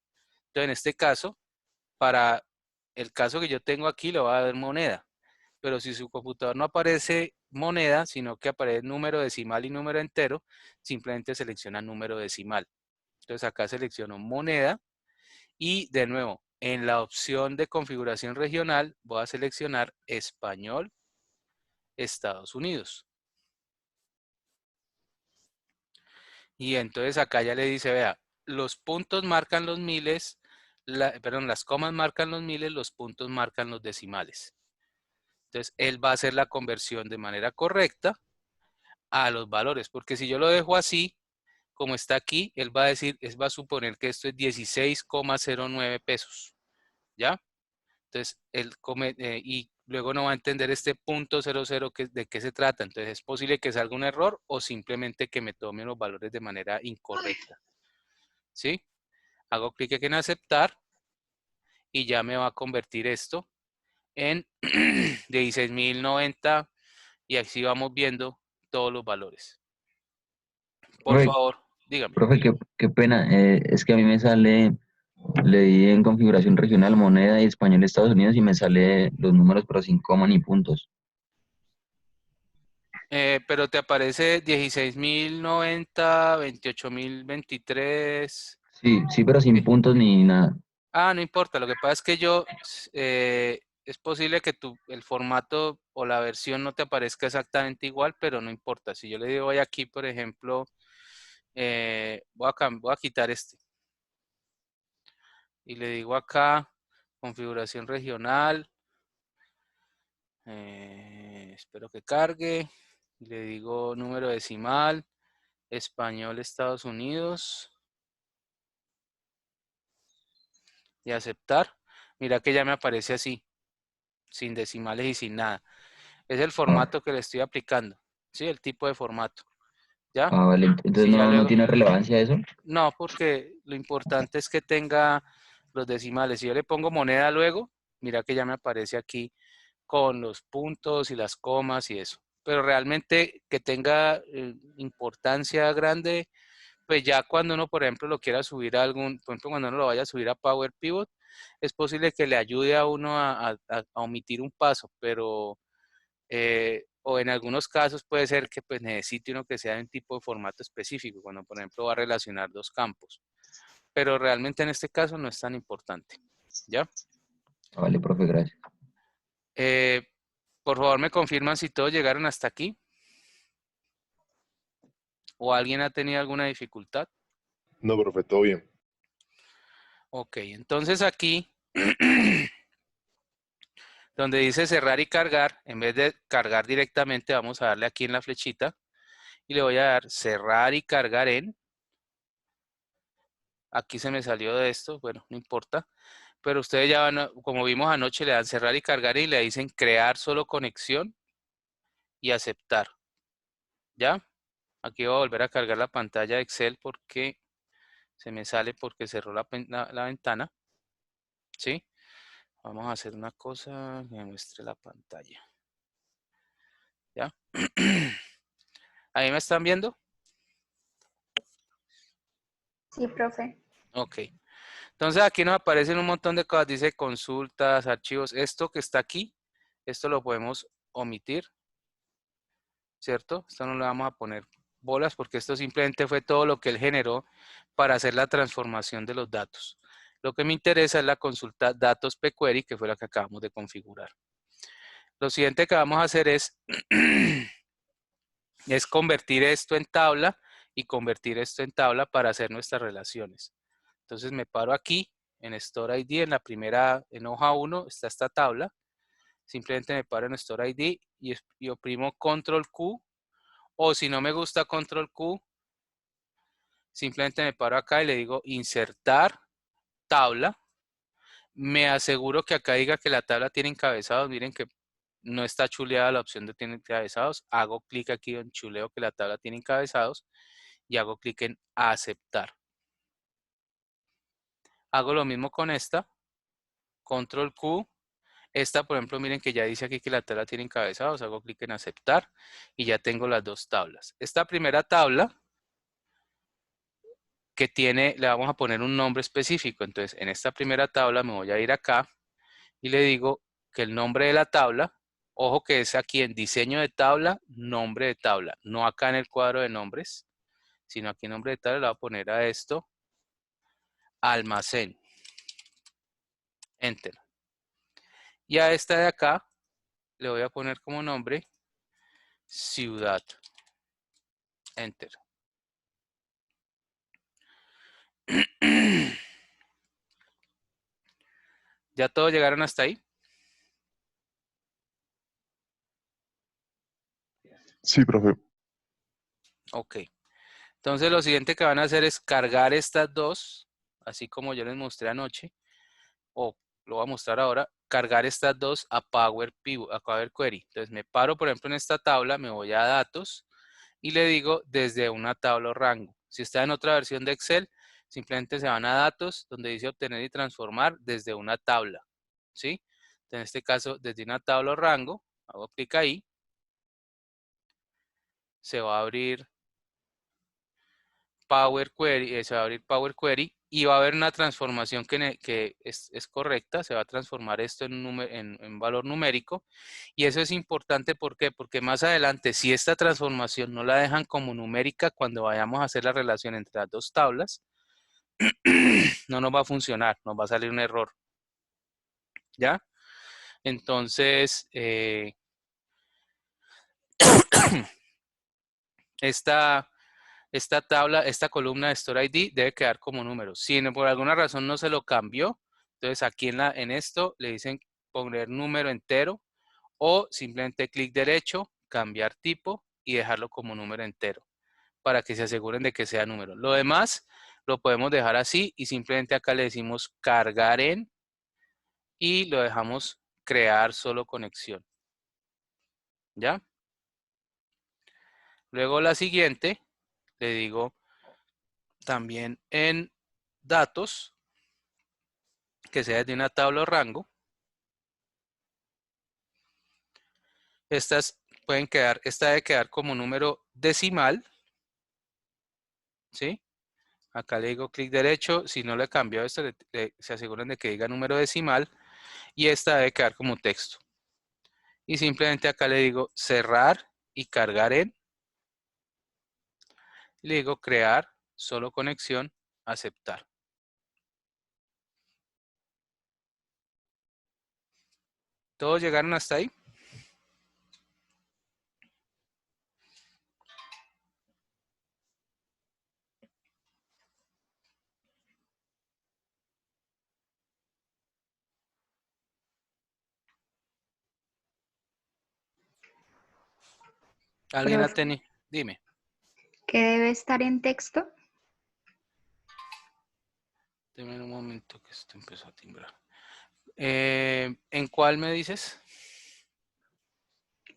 Entonces, en este caso, para el caso que yo tengo aquí, le va a dar moneda. Pero si su computador no aparece moneda, sino que aparece número decimal y número entero, simplemente selecciona número decimal. Entonces acá selecciono moneda y de nuevo, en la opción de configuración regional voy a seleccionar español Estados Unidos. Y entonces acá ya le dice, vea, los puntos marcan los miles, las comas marcan los miles, los puntos marcan los decimales. Entonces él va a hacer la conversión de manera correcta a los valores, porque si yo lo dejo así, como está aquí, él va a suponer que esto es 16,09 pesos, ¿ya? Entonces, y luego no va a entender este punto 00 de qué se trata. Entonces, es posible que salga un error o simplemente que me tome los valores de manera incorrecta. ¿Sí? Hago clic aquí en aceptar y ya me va a convertir esto en 16.090 y así vamos viendo todos los valores. Por Profe, favor, dígame. profe, qué pena. Es que a mí me sale, le di en configuración regional moneda y español Estados Unidos y me sale los números pero sin coma ni puntos. Pero te aparece 16.090, 28.023. Sí, sí, pero sin puntos ni nada. No importa. Lo que pasa es que es posible que el formato o la versión no te aparezca exactamente igual, pero no importa. Si yo le doy aquí, por ejemplo, voy a quitar este. Y le digo acá, configuración regional. Espero que cargue. Y le digo número decimal, español Estados Unidos. Y aceptar. Mira que ya me aparece así, sin decimales y sin nada. Es el formato que le estoy aplicando, ¿sí? El tipo de formato, ¿ya? Vale, entonces Si ya no luego... tiene relevancia eso. No, porque lo importante es que tenga los decimales. Si yo le pongo moneda luego, mira que ya me aparece aquí con los puntos y las comas y eso. Pero realmente que tenga importancia grande, pues ya cuando uno, por ejemplo, lo quiera subir a por ejemplo, cuando uno lo vaya a subir a Power Pivot, es posible que le ayude a uno a omitir un paso, pero, o en algunos casos puede ser que pues necesite uno que sea de un tipo de formato específico, cuando, por ejemplo, va a relacionar dos campos. Pero realmente en este caso no es tan importante, ¿ya? Vale, profe, gracias. Por favor, me confirman si todos llegaron hasta aquí. ¿O alguien ha tenido alguna dificultad? No, profe, todo bien. Ok, entonces aquí, donde dice cerrar y cargar, en vez de cargar directamente, vamos a darle aquí en la flechita y le voy a dar cerrar y cargar en. Aquí se me salió de esto, bueno, no importa. Pero ustedes ya van, como vimos anoche, le dan cerrar y cargar y le dicen crear solo conexión y aceptar. ¿Ya? Aquí voy a volver a cargar la pantalla de Excel porque se me sale porque cerró la ventana. ¿Sí? Vamos a hacer una cosa, que me muestre la pantalla. ¿Ya? ¿Ahí me están viendo? Sí, profe. Ok. Entonces aquí nos aparecen un montón de cosas. Dice consultas, archivos. Esto que está aquí, esto lo podemos omitir. ¿Cierto? Esto no le vamos a poner bolas porque esto simplemente fue todo lo que él generó para hacer la transformación de los datos. Lo que me interesa es la consulta datos pquery, que fue la que acabamos de configurar. Lo siguiente que vamos a hacer es convertir esto en tabla y convertir esto en tabla para hacer nuestras relaciones. Entonces me paro aquí en Store ID, en la primera, en hoja 1 está esta tabla. Simplemente me paro en Store ID y oprimo Control Q, o si no me gusta Control Q, simplemente me paro acá y le digo insertar tabla. Me aseguro que acá diga que la tabla tiene encabezados. Miren que no está chuleada la opción de tiene encabezados. Hago clic aquí en chuleo que la tabla tiene encabezados y hago clic en aceptar. Hago lo mismo con esta. Control Q. Esta, por ejemplo, miren que ya dice aquí que la tabla tiene encabezados. Hago clic en aceptar y ya tengo las dos tablas. Esta primera tabla que tiene, le vamos a poner un nombre específico. Entonces, en esta primera tabla me voy a ir acá y le digo que el nombre de la tabla, ojo que es aquí en diseño de tabla, nombre de tabla, no acá en el cuadro de nombres, sino aquí en nombre de tabla le voy a poner a esto almacén. Enter. Y a esta de acá le voy a poner como nombre ciudad. Enter. ¿Ya todos llegaron hasta ahí? Sí, profe. Ok. Entonces lo siguiente que van a hacer es cargar estas dos, así como yo les mostré anoche, o lo voy a mostrar ahora, cargar estas dos a Power Pivot, a Power Query. Entonces me paro, por ejemplo, en esta tabla, me voy a datos y le digo desde una tabla o rango. Si está en otra versión de Excel, simplemente se van a datos, donde dice obtener y transformar desde una tabla. ¿Sí? En este caso, desde una tabla o rango, hago clic ahí, se va a abrir Power Query, se va a abrir Power Query y va a haber una transformación que es correcta, se va a transformar esto en valor numérico y eso es importante, ¿por qué? Porque más adelante si esta transformación no la dejan como numérica cuando vayamos a hacer la relación entre las dos tablas, no nos va a funcionar, nos va a salir un error, ¿ya? Entonces, esta tabla, esta columna de Store ID debe quedar como número. Si por alguna razón no se lo cambió, entonces aquí en esto le dicen poner número entero o simplemente clic derecho, cambiar tipo y dejarlo como número entero para que se aseguren de que sea número. Lo demás lo podemos dejar así y simplemente acá le decimos cargar en y lo dejamos crear solo conexión. ¿Ya? Luego la siguiente, le digo también en datos, que sea de una tabla o rango. Estas pueden quedar, esta debe quedar como número decimal, ¿sí? Acá le digo clic derecho. Si no le cambió esto, se aseguran de que diga número decimal. Y esta debe quedar como texto. Y simplemente acá le digo cerrar y cargar en. Le digo crear, solo conexión, aceptar. ¿Todos llegaron hasta ahí? ¿Alguien ha Profe, tenido? Dime. ¿qué debe estar en texto? Dime un momento que esto empezó a timbrar. ¿En cuál me dices?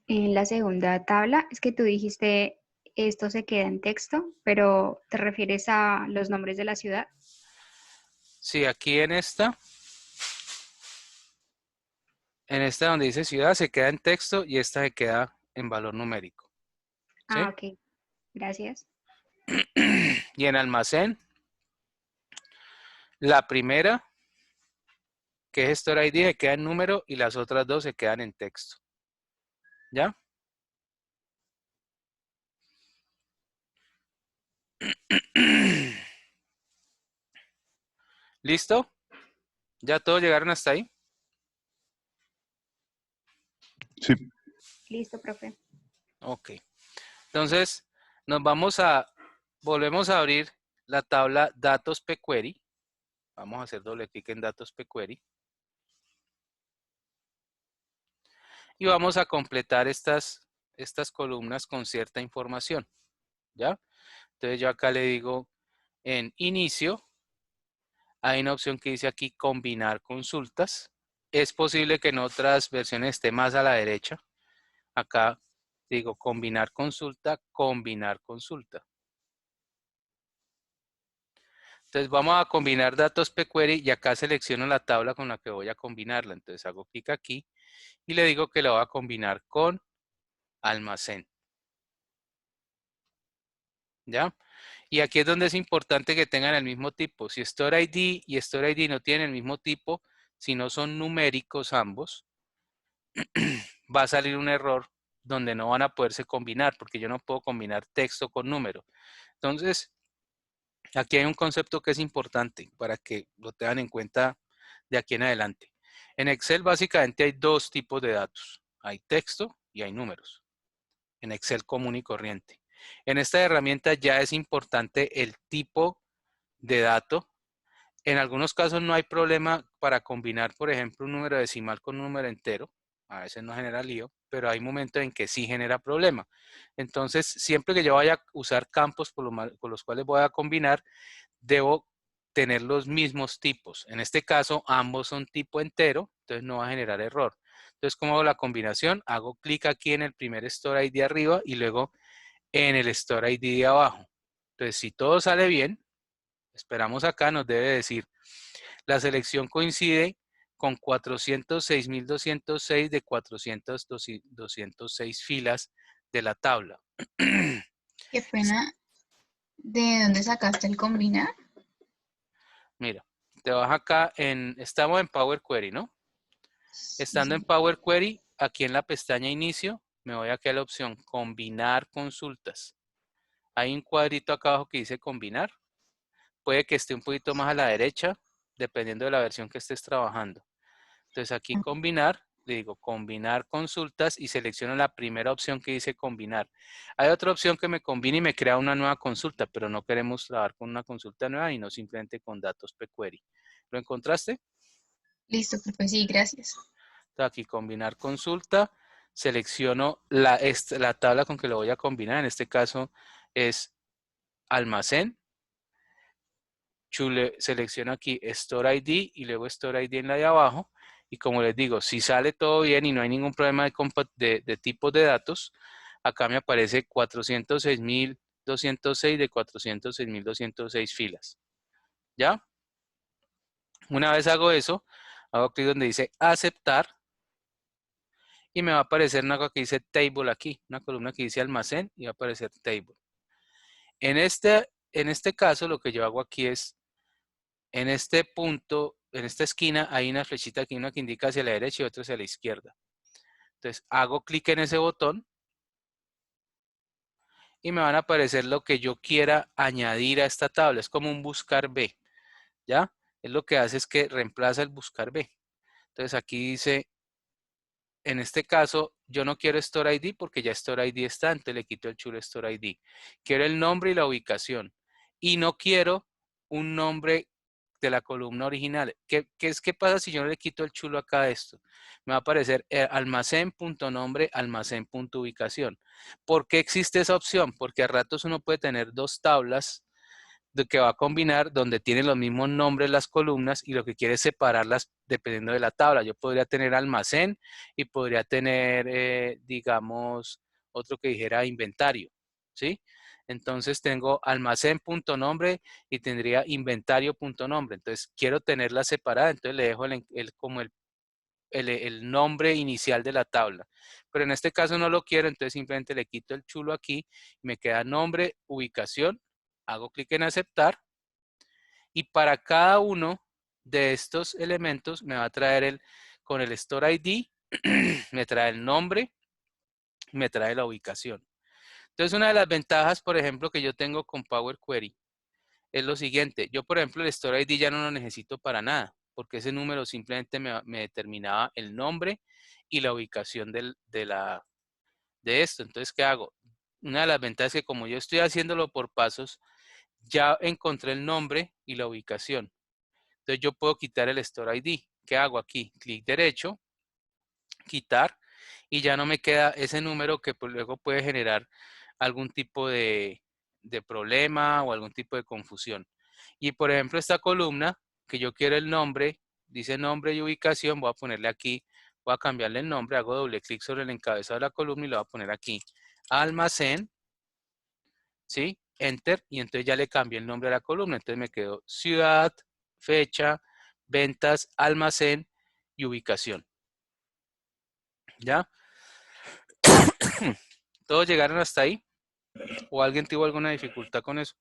En la segunda tabla, es que tú dijiste esto se queda en texto, pero ¿te refieres a los nombres de la ciudad? Sí, aquí en esta donde dice ciudad se queda en texto y esta se queda en valor numérico. ¿Sí? Ah, ok. Gracias. Y en almacén, la primera, que es Store ID, se queda en número y las otras dos se quedan en texto. ¿Ya? ¿Listo? ¿Ya todos llegaron hasta ahí? Sí, Listo, profe. Ok. Entonces, volvemos a abrir la tabla datos pQuery. Vamos a hacer doble clic en datos pQuery. Y vamos a completar estas columnas con cierta información. ¿Ya? Entonces yo acá le digo en inicio, hay una opción que dice aquí combinar consultas. Es posible que en otras versiones esté más a la derecha. Acá digo combinar consulta, combinar consulta. Entonces vamos a combinar datos pQuery y acá selecciono la tabla con la que voy a combinarla. Entonces hago clic aquí y le digo que la voy a combinar con almacén. ¿Ya? Y aquí es donde es importante que tengan el mismo tipo. Si Store ID y Store ID no tienen el mismo tipo, si no son numéricos ambos, va a salir un error donde no van a poderse combinar, porque yo no puedo combinar texto con número. Entonces, aquí hay un concepto que es importante para que lo tengan en cuenta de aquí en adelante. En Excel básicamente hay dos tipos de datos. Hay texto y hay números. En Excel común y corriente. En esta herramienta ya es importante el tipo de dato. En algunos casos no hay problema para combinar, por ejemplo, un número decimal con un número entero. A veces no genera lío, pero hay momentos en que sí genera problema. Entonces, siempre que yo vaya a usar campos por los cuales voy a combinar, debo tener los mismos tipos. En este caso, ambos son tipo entero, entonces no va a generar error. Entonces, ¿cómo hago la combinación? Hago clic aquí en el primer Store ID arriba y luego en el Store ID de abajo. Entonces, si todo sale bien, esperamos acá, nos debe decir, la selección coincide con 406.206 de 400.206 filas de la tabla. Qué pena. ¿De dónde sacaste el combinar? Mira, te vas acá estamos en Power Query, ¿no? Estando en Power Query, aquí en la pestaña inicio, me voy aquí a la opción combinar consultas. Hay un cuadrito acá abajo que dice combinar. Puede que esté un poquito más a la derecha, dependiendo de la versión que estés trabajando. Entonces aquí combinar, le digo combinar consultas y selecciono la primera opción que dice combinar. Hay otra opción que me combina y me crea una nueva consulta, pero no queremos trabajar con una consulta nueva y no simplemente con datos pQuery. ¿Lo encontraste? Listo, profe, sí, gracias. Entonces aquí combinar consulta, selecciono la tabla con que lo voy a combinar, en este caso es almacén. Selecciono aquí Store ID y luego Store ID en la de abajo. Y como les digo, si sale todo bien y no hay ningún problema de tipos de datos, acá me aparece 406.206 de 406.206 filas. ¿Ya? Una vez hago eso, hago clic donde dice aceptar y me va a aparecer una cosa que dice table aquí, una columna que dice almacén y va a aparecer table. En esta en este caso lo que yo hago aquí es, en este punto, en esta esquina, hay una flechita aquí, una que indica hacia la derecha y otra hacia la izquierda. Entonces hago clic en ese botón y me van a aparecer lo que yo quiera añadir a esta tabla. Es como un buscar B, ¿ya? Es lo que hace es que reemplaza el buscar B. Entonces aquí dice, en este caso, yo no quiero Store ID porque ya Store ID está, entonces le quito el chulo Store ID. Quiero el nombre y la ubicación. Y no quiero un nombre de la columna original. ¿Qué pasa si yo no le quito el chulo acá a esto? Me va a aparecer almacén.nombre, almacén.ubicación. ¿Por qué existe esa opción? Porque a ratos uno puede tener dos tablas de que va a combinar donde tienen los mismos nombres las columnas y lo que quiere es separarlas dependiendo de la tabla. Yo podría tener almacén y podría tener, digamos, otro que dijera inventario, ¿sí? Entonces tengo almacén.nombre y tendría inventario.nombre. Entonces quiero tenerla separada, entonces le dejo como el nombre inicial de la tabla. Pero en este caso no lo quiero, entonces simplemente le quito el chulo aquí, me queda nombre, ubicación, hago clic en aceptar y para cada uno de estos elementos me va a traer con el Store ID, me trae el nombre, me trae la ubicación. Entonces una de las ventajas, por ejemplo, que yo tengo con Power Query es lo siguiente. Yo, por ejemplo, el Store ID ya no lo necesito para nada, porque ese número simplemente me determinaba el nombre y la ubicación de esto. Entonces, ¿qué hago? Una de las ventajas es que como yo estoy haciéndolo por pasos, ya encontré el nombre y la ubicación. Entonces yo puedo quitar el Store ID. ¿Qué hago aquí? Clic derecho, quitar, y ya no me queda ese número que pues luego puede generar algún tipo de problema o algún tipo de confusión. Y por ejemplo esta columna, que yo quiero el nombre, dice nombre y ubicación, voy a ponerle aquí, voy a cambiarle el nombre, hago doble clic sobre el encabezado de la columna y le voy a poner aquí almacén, ¿sí? Enter, y entonces ya le cambié el nombre a la columna. Entonces me quedó ciudad, fecha, ventas, almacén y ubicación. ¿Ya? ¿Todos llegaron hasta ahí? ¿O alguien tuvo alguna dificultad con eso?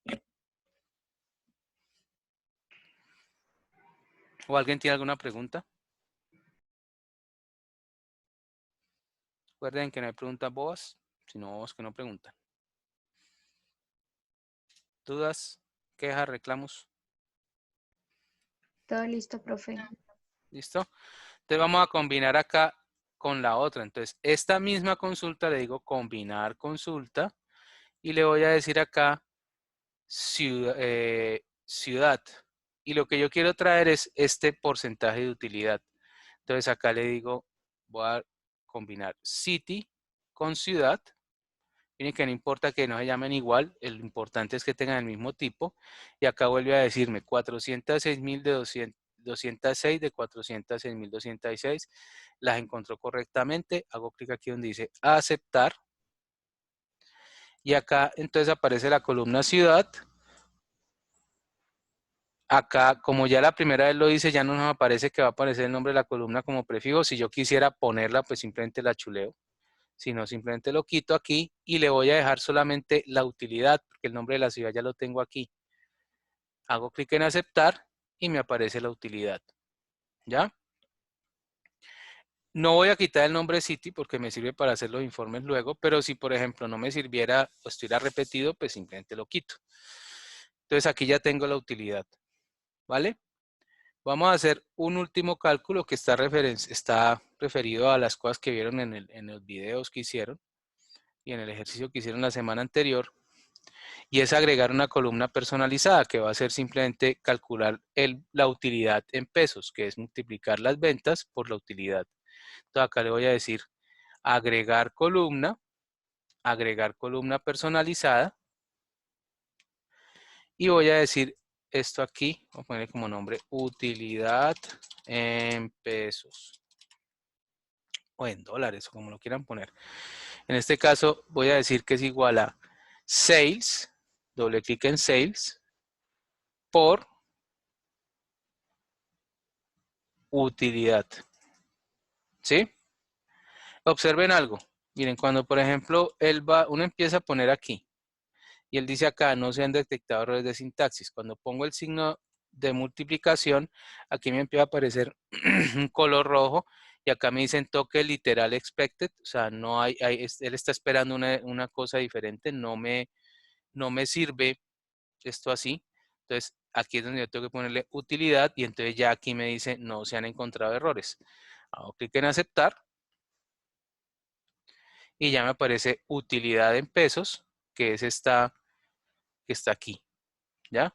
¿O alguien tiene alguna pregunta? Recuerden que no hay preguntas bobas, sino bobos que no preguntan. ¿Dudas? ¿Quejas? ¿Reclamos? Todo listo, profe. ¿Listo? Entonces vamos a combinar acá con la otra. Entonces, esta misma consulta le digo combinar consulta y le voy a decir acá ciudad. Y lo que yo quiero traer es este porcentaje de utilidad. Entonces acá le digo, voy a combinar city con ciudad. Miren que no importa que no se llamen igual, lo importante es que tengan el mismo tipo. Y acá vuelve a decirme 406.000 de 206 de 406.206. Las encontró correctamente. Hago clic aquí donde dice aceptar. Y acá entonces aparece la columna ciudad. Acá, como ya la primera vez lo hice, ya no nos aparece que va a aparecer el nombre de la columna como prefijo. Si yo quisiera ponerla, pues simplemente la chuleo. Si no, simplemente lo quito aquí y le voy a dejar solamente la utilidad, porque el nombre de la ciudad ya lo tengo aquí. Hago clic en aceptar y me aparece la utilidad. ¿Ya? No voy a quitar el nombre City porque me sirve para hacer los informes luego, pero si por ejemplo no me sirviera o estuviera repetido, pues simplemente lo quito. Entonces aquí ya tengo la utilidad. ¿Vale? Vamos a hacer un último cálculo que está referido a las cosas que vieron en los videos que hicieron y en el ejercicio que hicieron la semana anterior. Y es agregar una columna personalizada que va a ser simplemente calcular la utilidad en pesos, que es multiplicar las ventas por la utilidad. Entonces acá le voy a decir agregar columna personalizada. Y voy a decir esto aquí, voy a poner como nombre utilidad en pesos. O en dólares, como lo quieran poner. En este caso voy a decir que es igual a sales, doble clic en sales, por utilidad. ¿Sí? Observen algo. Miren, cuando por ejemplo uno empieza a poner aquí Y él dice acá, no se han detectado errores de sintaxis. Cuando pongo el signo de multiplicación, aquí me empieza a aparecer un color rojo y acá me dicen toque literal expected, o sea, no él está esperando una cosa diferente, no me sirve esto así. Entonces, aquí es donde yo tengo que ponerle utilidad y entonces ya aquí me dice no se han encontrado errores. Hago clic en aceptar y ya me aparece utilidad en pesos, que es esta que está aquí, ¿ya?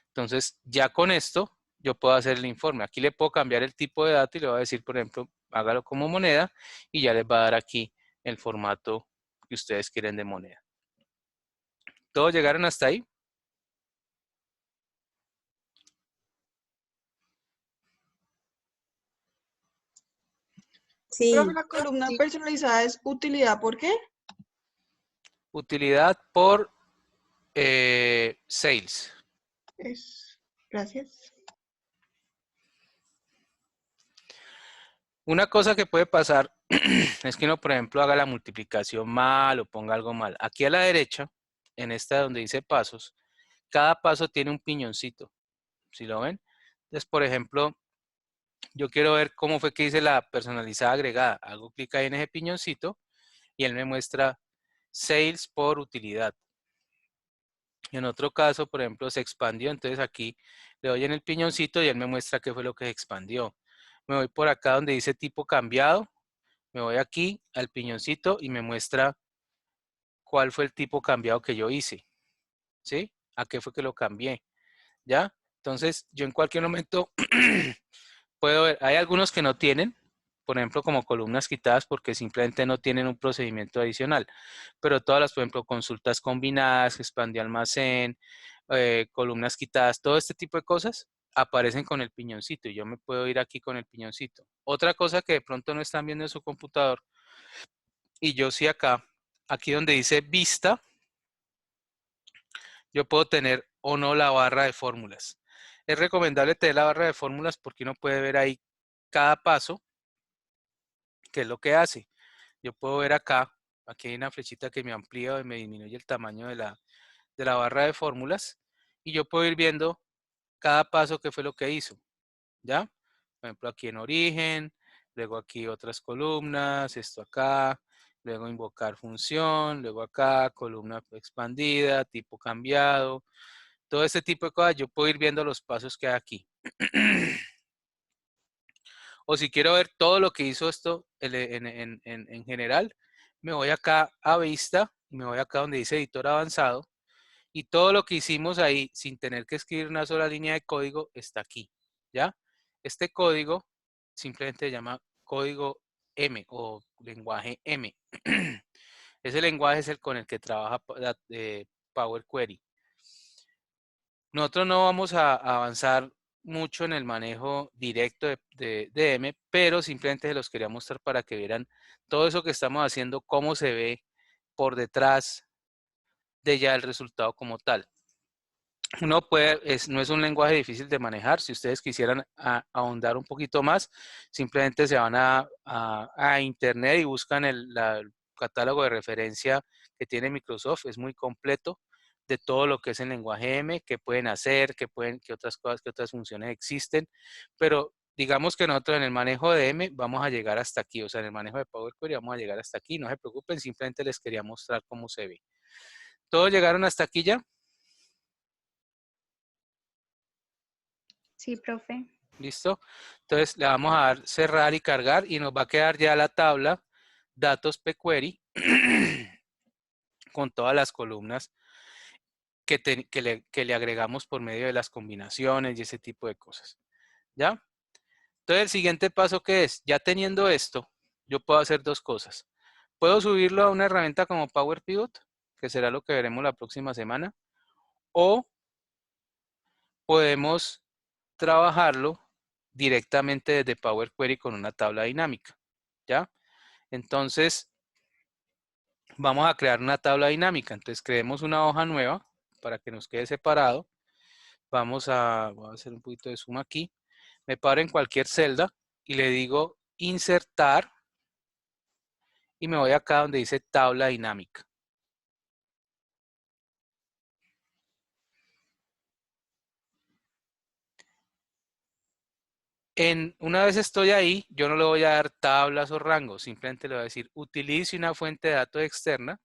Entonces, ya con esto, yo puedo hacer el informe. Aquí le puedo cambiar el tipo de dato y le voy a decir, por ejemplo, hágalo como moneda y ya les va a dar aquí el formato que ustedes quieren de moneda. ¿Todos llegaron hasta ahí? Profe, Sí. la columna personalizada es utilidad, ¿por qué? Utilidad por sales. Gracias. Una cosa que puede pasar es que uno, por ejemplo, haga la multiplicación mal o ponga algo mal. Aquí a la derecha, en esta donde dice pasos, cada paso tiene un piñoncito. ¿Sí lo ven? Entonces, por ejemplo, yo quiero ver cómo fue que hice la personalizada agregada. Hago clic ahí en ese piñoncito y él me muestra sales por utilidad. En otro caso, por ejemplo, se expandió. Entonces aquí le doy en el piñoncito y él me muestra qué fue lo que se expandió. Me voy por acá donde dice tipo cambiado. Me voy aquí al piñoncito y me muestra cuál fue el tipo cambiado que yo hice. ¿Sí? ¿A qué fue que lo cambié? ¿Ya? Entonces, yo en cualquier momento puedo ver, hay algunos que no tienen, por ejemplo, como columnas quitadas porque simplemente no tienen un procedimiento adicional, pero todas las, por ejemplo, consultas combinadas, expandió almacén, columnas quitadas, todo este tipo de cosas aparecen con el piñoncito y yo me puedo ir aquí con el piñoncito. Otra cosa que de pronto no están viendo en su computador y yo sí acá, aquí donde dice vista, yo puedo tener o no la barra de fórmulas. Es recomendable tener la barra de fórmulas porque uno puede ver ahí cada paso, qué es lo que hace. Yo puedo ver acá, aquí hay una flechita que me amplía y me disminuye el tamaño de la barra de fórmulas y yo puedo ir viendo cada paso qué fue lo que hizo, ¿ya? Por ejemplo, aquí en origen, luego aquí otras columnas, esto acá, luego invocar función, luego acá, columna expandida, tipo cambiado, todo este tipo de cosas, yo puedo ir viendo los pasos que hay aquí. O si quiero ver todo lo que hizo esto en general, me voy acá a vista, me voy acá donde dice editor avanzado, y todo lo que hicimos ahí, sin tener que escribir una sola línea de código, está aquí, ¿ya? Este código simplemente se llama código M o lenguaje M. Ese lenguaje es el con el que trabaja Power Query. Nosotros no vamos a avanzar mucho en el manejo directo de M, pero simplemente se los quería mostrar para que vieran todo eso que estamos haciendo, cómo se ve por detrás de ya el resultado como tal. Uno puede, no es un lenguaje difícil de manejar. Si ustedes quisieran ahondar un poquito más, simplemente se van a internet y buscan el catálogo de referencia que tiene Microsoft. Es muy completo de todo lo que es el lenguaje M, qué pueden hacer, qué otras cosas, qué otras funciones existen. Pero digamos que nosotros en el manejo de M vamos a llegar hasta aquí. O sea, en el manejo de Power Query vamos a llegar hasta aquí. No se preocupen, simplemente les quería mostrar cómo se ve. ¿Todos llegaron hasta aquí ya? Sí, profe. ¿Listo? Entonces le vamos a dar cerrar y cargar y nos va a quedar ya la tabla datos pQuery con todas las columnas que le agregamos por medio de las combinaciones y ese tipo de cosas. ¿Ya? Entonces el siguiente paso que es, ya teniendo esto, yo puedo hacer dos cosas. Puedo subirlo a una herramienta como Power Pivot, que será lo que veremos la próxima semana, o podemos trabajarlo directamente desde Power Query con una tabla dinámica, ¿ya? Entonces, vamos a crear una tabla dinámica. Entonces, creemos una hoja nueva para que nos quede separado. Voy a hacer un poquito de zoom aquí. Me paro en cualquier celda y le digo insertar y me voy acá donde dice tabla dinámica. Una vez estoy ahí, yo no le voy a dar tablas o rangos, simplemente le voy a decir utilice una fuente de datos externa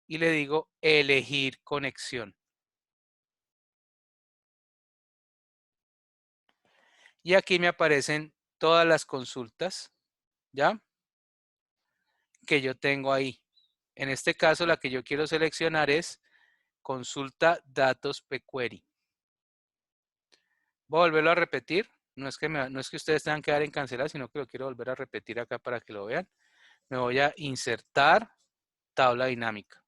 y le digo elegir conexión. Y aquí me aparecen todas las consultas, ¿ya? Que yo tengo ahí. En este caso, la que yo quiero seleccionar es consulta datos PQuery. Voy a volverlo a repetir. No es que ustedes tengan que dar en cancelar, sino que lo quiero volver a repetir acá para que lo vean. Me voy a insertar tabla dinámica.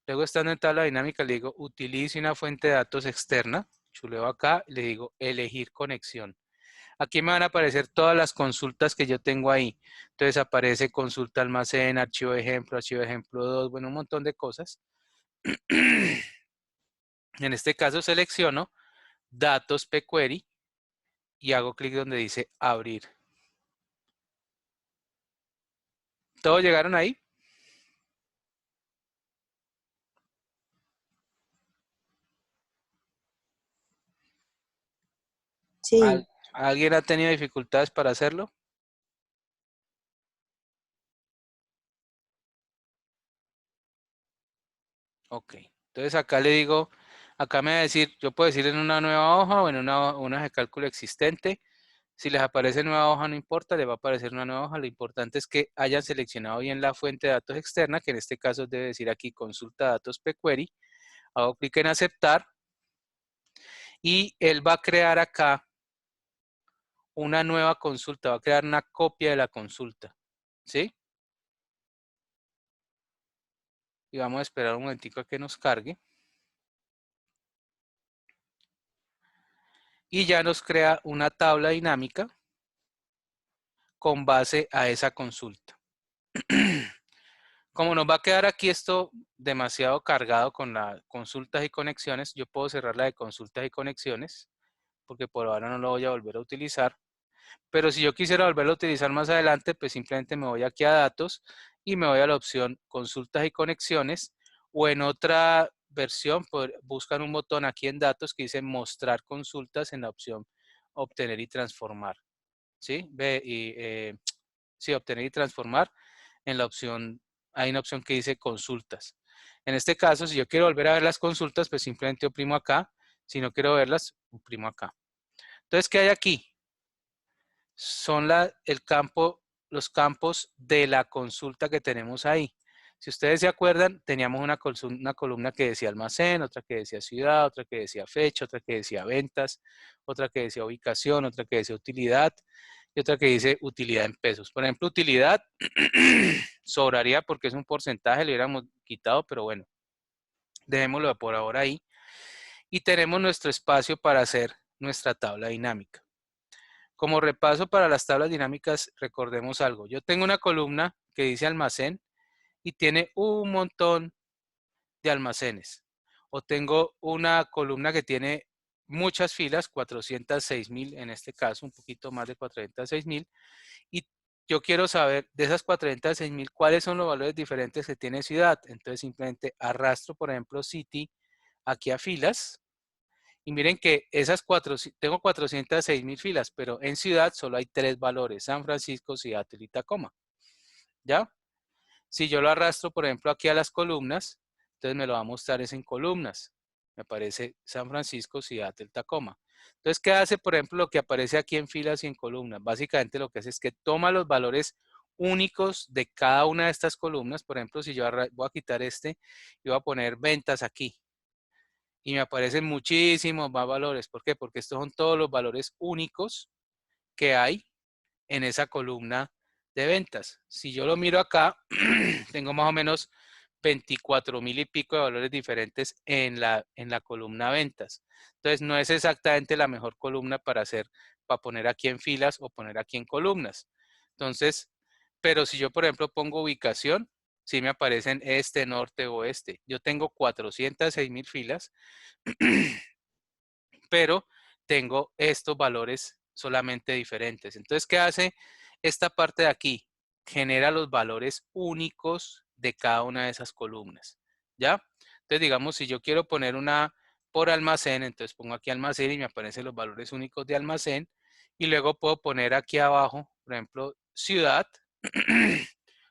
Luego, estando en tabla dinámica, le digo utilice una fuente de datos externa. Chuleo acá, le digo elegir conexión. Aquí me van a aparecer todas las consultas que yo tengo ahí. Entonces aparece consulta almacén, archivo ejemplo 2, bueno, un montón de cosas. En este caso selecciono datos PQuery y hago clic donde dice abrir. ¿Todos llegaron ahí? Sí. ¿Alguien ha tenido dificultades para hacerlo? Ok. Entonces acá le digo, acá me va a decir, yo puedo decir en una nueva hoja o en una hoja de cálculo existente. Si les aparece nueva hoja no importa, les va a aparecer una nueva hoja. Lo importante es que hayan seleccionado bien la fuente de datos externa, que en este caso debe decir aquí consulta datos PQuery. Hago clic en aceptar y él va a crear acá una nueva consulta, va a crear una copia de la consulta, ¿sí? Y vamos a esperar un momentico a que nos cargue. Y ya nos crea una tabla dinámica con base a esa consulta. Como nos va a quedar aquí esto demasiado cargado con las consultas y conexiones, yo puedo cerrar la de consultas y conexiones, porque por ahora no lo voy a volver a utilizar. Pero si yo quisiera volverlo a utilizar más adelante, pues simplemente me voy aquí a datos y me voy a la opción consultas y conexiones, o en otra versión buscan un botón aquí en datos que dice mostrar consultas en la opción obtener y transformar. ¿Sí? Sí, obtener y transformar en la opción, hay una opción que dice consultas. En este caso, si yo quiero volver a ver las consultas, pues simplemente oprimo acá. Si no quiero verlas, oprimo acá. Entonces, ¿qué hay aquí? Son los campos de la consulta que tenemos ahí. Si ustedes se acuerdan, teníamos una columna que decía almacén, otra que decía ciudad, otra que decía fecha, otra que decía ventas, otra que decía ubicación, otra que decía utilidad y otra que dice utilidad en pesos. Por ejemplo, utilidad sobraría porque es un porcentaje, le hubiéramos quitado, pero bueno, dejémoslo por ahora ahí. Y tenemos nuestro espacio para hacer nuestra tabla dinámica. Como repaso para las tablas dinámicas, recordemos algo. Yo tengo una columna que dice almacén y tiene un montón de almacenes. O tengo una columna que tiene muchas filas, 406.000 en este caso, un poquito más de 406.000. Y yo quiero saber de esas 406.000 cuáles son los valores diferentes que tiene ciudad. Entonces simplemente arrastro, por ejemplo, city aquí a filas. Y miren que tengo 406.000 filas, pero en ciudad solo hay 3 valores, San Francisco, Seattle y Tacoma. ¿Ya? Si yo lo arrastro, por ejemplo, aquí a las columnas, entonces me lo va a mostrar es en columnas. Me aparece San Francisco, Seattle, Tacoma. Entonces, ¿qué hace, por ejemplo, lo que aparece aquí en filas y en columnas? Básicamente lo que hace es que toma los valores únicos de cada una de estas columnas. Por ejemplo, si yo voy a quitar este y voy a poner ventas aquí. Y me aparecen muchísimos más valores. ¿Por qué? Porque estos son todos los valores únicos que hay en esa columna de ventas. Si yo lo miro acá, tengo más o menos 24.000 y pico de valores diferentes en la columna ventas. Entonces, no es exactamente la mejor columna para poner aquí en filas o poner aquí en columnas. Entonces, pero si yo, por ejemplo, pongo ubicación, sí me aparecen este, norte, oeste. Yo tengo 406.000 filas, pero tengo estos valores solamente diferentes. Entonces, ¿qué hace esta parte de aquí? Genera los valores únicos de cada una de esas columnas, ¿ya? Entonces, digamos, si yo quiero poner una por almacén, entonces pongo aquí almacén y me aparecen los valores únicos de almacén, y luego puedo poner aquí abajo, por ejemplo, ciudad,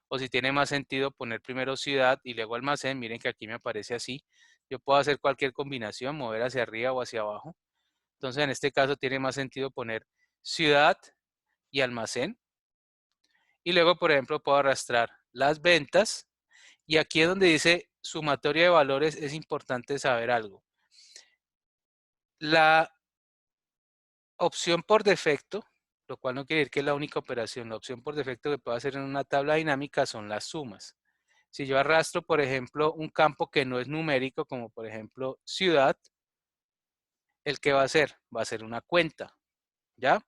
o si tiene más sentido poner primero ciudad y luego almacén, miren que aquí me aparece así. Yo puedo hacer cualquier combinación, mover hacia arriba o hacia abajo. Entonces en este caso tiene más sentido poner ciudad y almacén. Y luego, por ejemplo, puedo arrastrar las ventas. Y aquí es donde dice sumatoria de valores, es importante saber algo. La opción por defecto, lo cual no quiere decir que es la única operación, la opción por defecto que puedo hacer en una tabla dinámica son las sumas. Si yo arrastro, por ejemplo, un campo que no es numérico, como por ejemplo ciudad, ¿el que va a hacer? Va a ser una cuenta, ¿ya?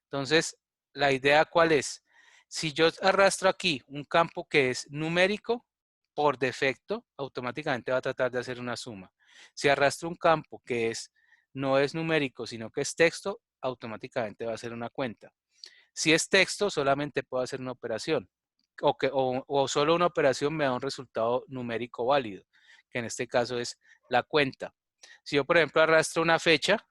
Entonces, la idea ¿cuál es? Si yo arrastro aquí un campo que es numérico, por defecto, automáticamente va a tratar de hacer una suma. Si arrastro un campo que no es numérico, sino que es texto, automáticamente va a hacer una cuenta. Si es texto, solamente puedo hacer una operación. O solo una operación me da un resultado numérico válido, que en este caso es la cuenta. Si yo, por ejemplo, arrastro una fecha,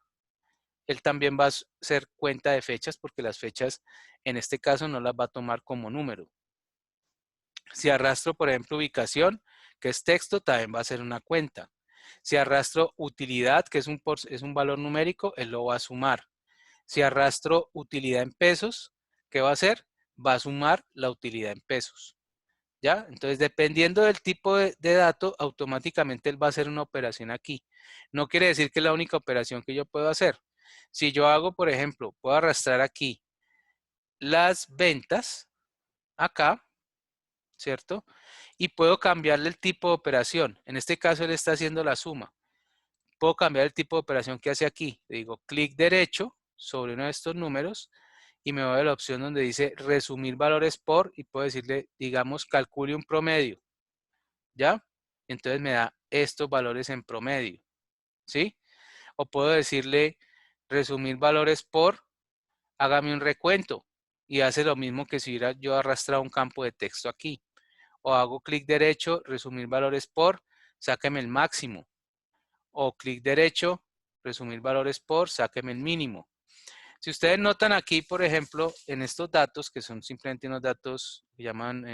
él también va a hacer cuenta de fechas, porque las fechas en este caso no las va a tomar como número. Si arrastro, por ejemplo, ubicación, que es texto, también va a ser una cuenta. Si arrastro utilidad, que es un valor numérico, él lo va a sumar. Si arrastro utilidad en pesos, ¿qué va a hacer? Va a sumar la utilidad en pesos. ¿Ya? Entonces, dependiendo del tipo de dato, automáticamente él va a hacer una operación aquí. No quiere decir que es la única operación que yo puedo hacer. Si yo hago, por ejemplo, puedo arrastrar aquí las ventas, acá, ¿cierto? Y puedo cambiarle el tipo de operación. En este caso, él está haciendo la suma. Puedo cambiar el tipo de operación que hace aquí. Le digo clic derecho sobre uno de estos números y me voy a la opción donde dice resumir valores por, y puedo decirle, digamos, calcule un promedio. ¿Ya? Entonces me da estos valores en promedio. ¿Sí? O puedo decirle resumir valores por, hágame un recuento. Y hace lo mismo que si hubiera yo arrastrado un campo de texto aquí. O hago clic derecho, resumir valores por, sáqueme el máximo. O clic derecho, resumir valores por, sáqueme el mínimo. Si ustedes notan aquí, por ejemplo, en estos datos, que son simplemente unos datos que llaman,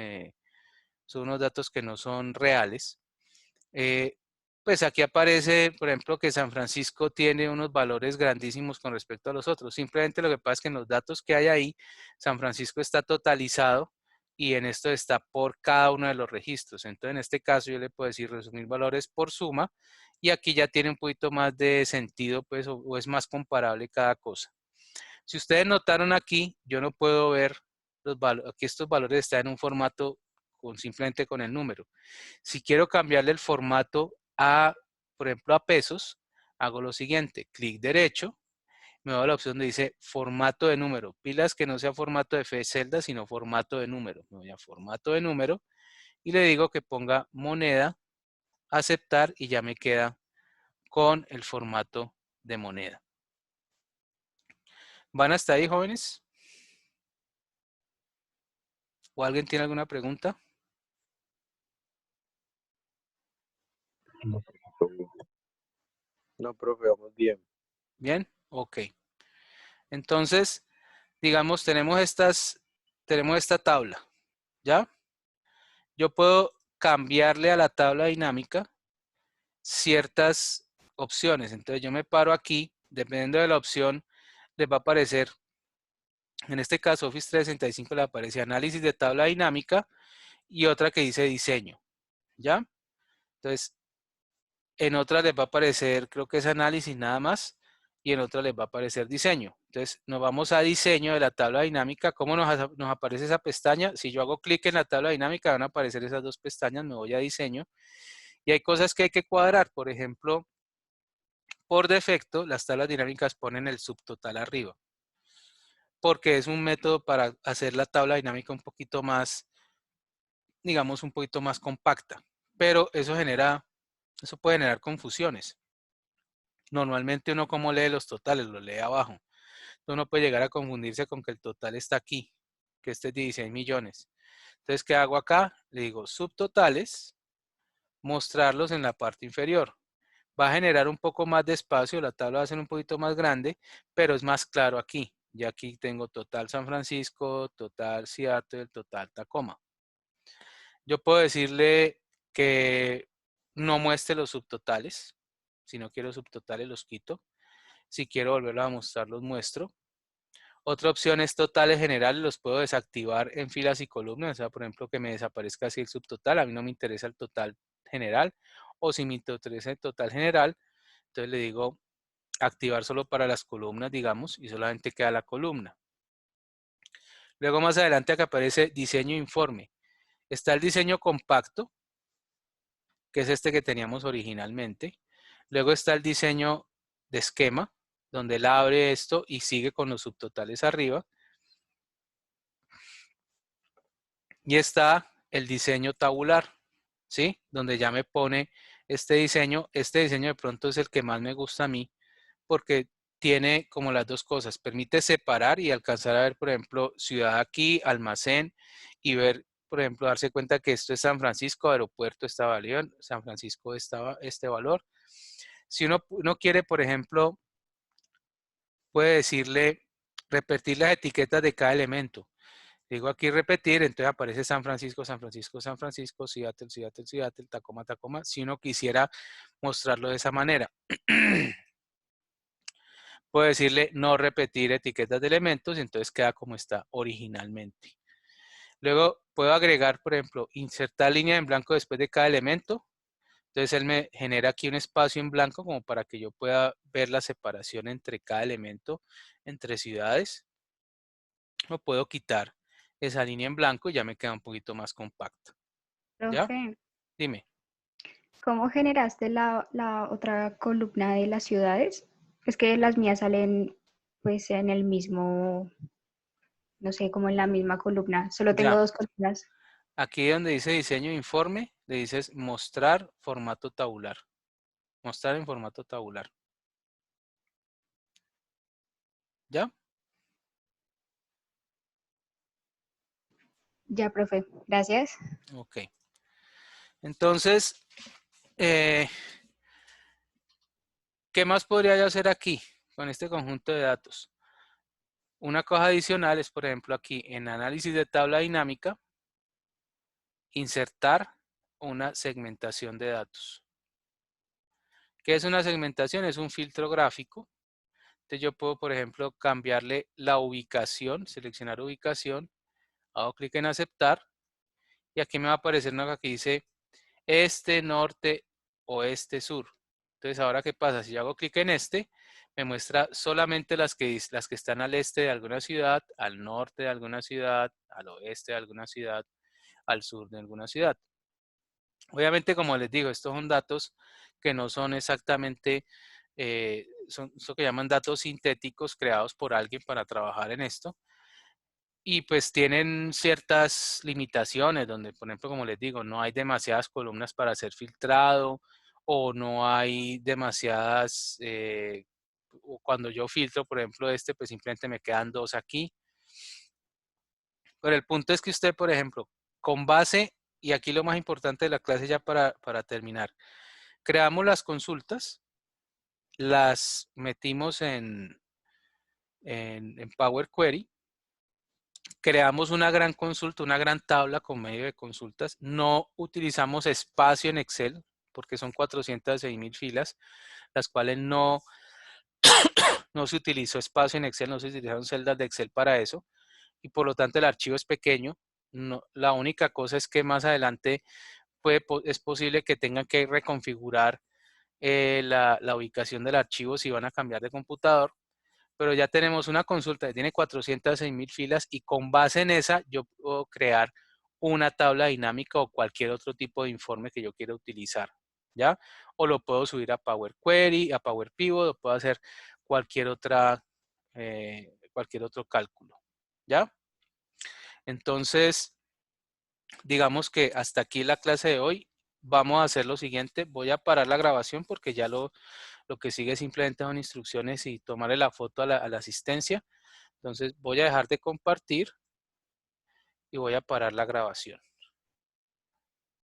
son unos datos que no son reales, pues aquí aparece, por ejemplo, que San Francisco tiene unos valores grandísimos con respecto a los otros. Simplemente lo que pasa es que en los datos que hay ahí, San Francisco está totalizado y en esto está por cada uno de los registros. Entonces, en este caso yo le puedo decir resumir valores por suma y aquí ya tiene un poquito más de sentido, pues, o es más comparable cada cosa. Si ustedes notaron aquí, yo no puedo ver los valores, aquí estos valores están en un formato simplemente con el número. Si quiero cambiarle el formato a, por ejemplo, a pesos, hago lo siguiente, clic derecho, me voy a la opción donde dice formato de número. Pilas que no sea formato de celda, sino formato de número. Me voy a formato de número y le digo que ponga moneda, aceptar y ya me queda con el formato de moneda. ¿Van hasta ahí, jóvenes? ¿O alguien tiene alguna pregunta? No, profe, vamos bien. Bien, ok. Entonces, digamos, tenemos esta tabla, ¿ya? Yo puedo cambiarle a la tabla dinámica ciertas opciones. Entonces yo me paro aquí, dependiendo de la opción, les va a aparecer, en este caso Office 365 le aparece análisis de tabla dinámica y otra que dice diseño, ¿ya? Entonces, en otra les va a aparecer, creo que es análisis nada más, y en otra les va a aparecer diseño. Entonces, nos vamos a diseño de la tabla dinámica. ¿Cómo nos aparece esa pestaña? Si yo hago clic en la tabla dinámica, van a aparecer esas dos pestañas, me voy a diseño. Y hay cosas que hay que cuadrar. Por ejemplo, por defecto, las tablas dinámicas ponen el subtotal arriba. Porque es un método para hacer la tabla dinámica un poquito más, digamos, un poquito más compacta. Pero eso puede generar confusiones. Normalmente uno como lee los totales, los lee abajo. Uno puede llegar a confundirse con que el total está aquí, que este es 16 millones. Entonces, ¿qué hago acá? Le digo subtotales, mostrarlos en la parte inferior. Va a generar un poco más de espacio, la tabla va a ser un poquito más grande, pero es más claro aquí. Ya aquí tengo total San Francisco, total Seattle, total Tacoma. Yo puedo decirle que no muestre los subtotales. Si no quiero subtotales, los quito. Si quiero volverlos a mostrar, los muestro. Otra opción es totales generales, los puedo desactivar en filas y columnas. O sea, por ejemplo, que me desaparezca así el subtotal. A mí no me interesa el total general. O si me interesa el total general, entonces le digo activar solo para las columnas, digamos, y solamente queda la columna. Luego más adelante acá aparece diseño informe. Está el diseño compacto, que es este que teníamos originalmente. Luego está el diseño de esquema, donde él abre esto y sigue con los subtotales arriba. Y está el diseño tabular, ¿sí? Donde ya me pone este diseño. Este diseño de pronto es el que más me gusta a mí, porque tiene como las dos cosas. Permite separar y alcanzar a ver, por ejemplo, ciudad aquí, almacén, y ver, por ejemplo, darse cuenta que esto es San Francisco, aeropuerto esta valor, San Francisco este valor. Si uno quiere, por ejemplo, puede decirle, repetir las etiquetas de cada elemento. Digo aquí repetir, entonces aparece San Francisco, San Francisco, San Francisco, Seattle, Seattle, Seattle, Tacoma, Tacoma, si uno quisiera mostrarlo de esa manera. Puedo decirle no repetir etiquetas de elementos y entonces queda como está originalmente. Luego puedo agregar, por ejemplo, insertar línea en blanco después de cada elemento. Entonces él me genera aquí un espacio en blanco como para que yo pueda ver la separación entre cada elemento, entre ciudades. O puedo quitar esa línea en blanco y ya me queda un poquito más compacto. ¿Ya? Profe, Dime. ¿cómo generaste la otra columna de las ciudades? Es que las mías salen pues en el mismo, no sé, como en la misma columna. Solo tengo Ya. dos columnas. Aquí donde dice diseño informe, le dices mostrar formato tabular. Mostrar en formato tabular. ¿Ya? Ya, profe. Gracias. Ok. Entonces, ¿qué más podría yo hacer aquí con este conjunto de datos? Una cosa adicional es, por ejemplo, aquí en análisis de tabla dinámica, insertar una segmentación de datos. ¿Qué es una segmentación? Es un filtro gráfico. Entonces yo puedo, por ejemplo, cambiarle la ubicación, seleccionar ubicación, hago clic en aceptar y aquí me va a aparecer una que dice este, norte, oeste, sur. Entonces ahora ¿qué pasa? Si yo hago clic en este, me muestra solamente las que están al este de alguna ciudad, al norte de alguna ciudad, al oeste de alguna ciudad, al sur de alguna ciudad. Obviamente, como les digo, estos son datos que no son exactamente, son lo que llaman datos sintéticos creados por alguien para trabajar en esto. Y pues tienen ciertas limitaciones donde, por ejemplo, como les digo, no hay demasiadas columnas para ser filtrado o no hay demasiadas, o cuando yo filtro, por ejemplo, pues simplemente me quedan dos aquí. Pero el punto es que usted, por ejemplo, con base, y aquí lo más importante de la clase ya para terminar, creamos las consultas, las metimos en Power Query, creamos una gran consulta, una gran tabla con medio de consultas, no utilizamos espacio en Excel, porque son 406,000 filas, las cuales no se utilizó espacio en Excel, no se utilizaron celdas de Excel para eso, y por lo tanto el archivo es pequeño. No, la única cosa es que más adelante es posible que tengan que reconfigurar la ubicación del archivo si van a cambiar de computador, pero ya tenemos una consulta que tiene 406,000 filas y con base en esa yo puedo crear una tabla dinámica o cualquier otro tipo de informe que yo quiera utilizar, ¿ya? O lo puedo subir a Power Query, a Power Pivot, o puedo hacer cualquier otro cálculo, ¿ya? Entonces, digamos que hasta aquí la clase de hoy. Vamos a hacer lo siguiente, voy a parar la grabación porque ya lo que sigue simplemente son instrucciones y tomarle la foto a la asistencia. Entonces voy a dejar de compartir y voy a parar la grabación.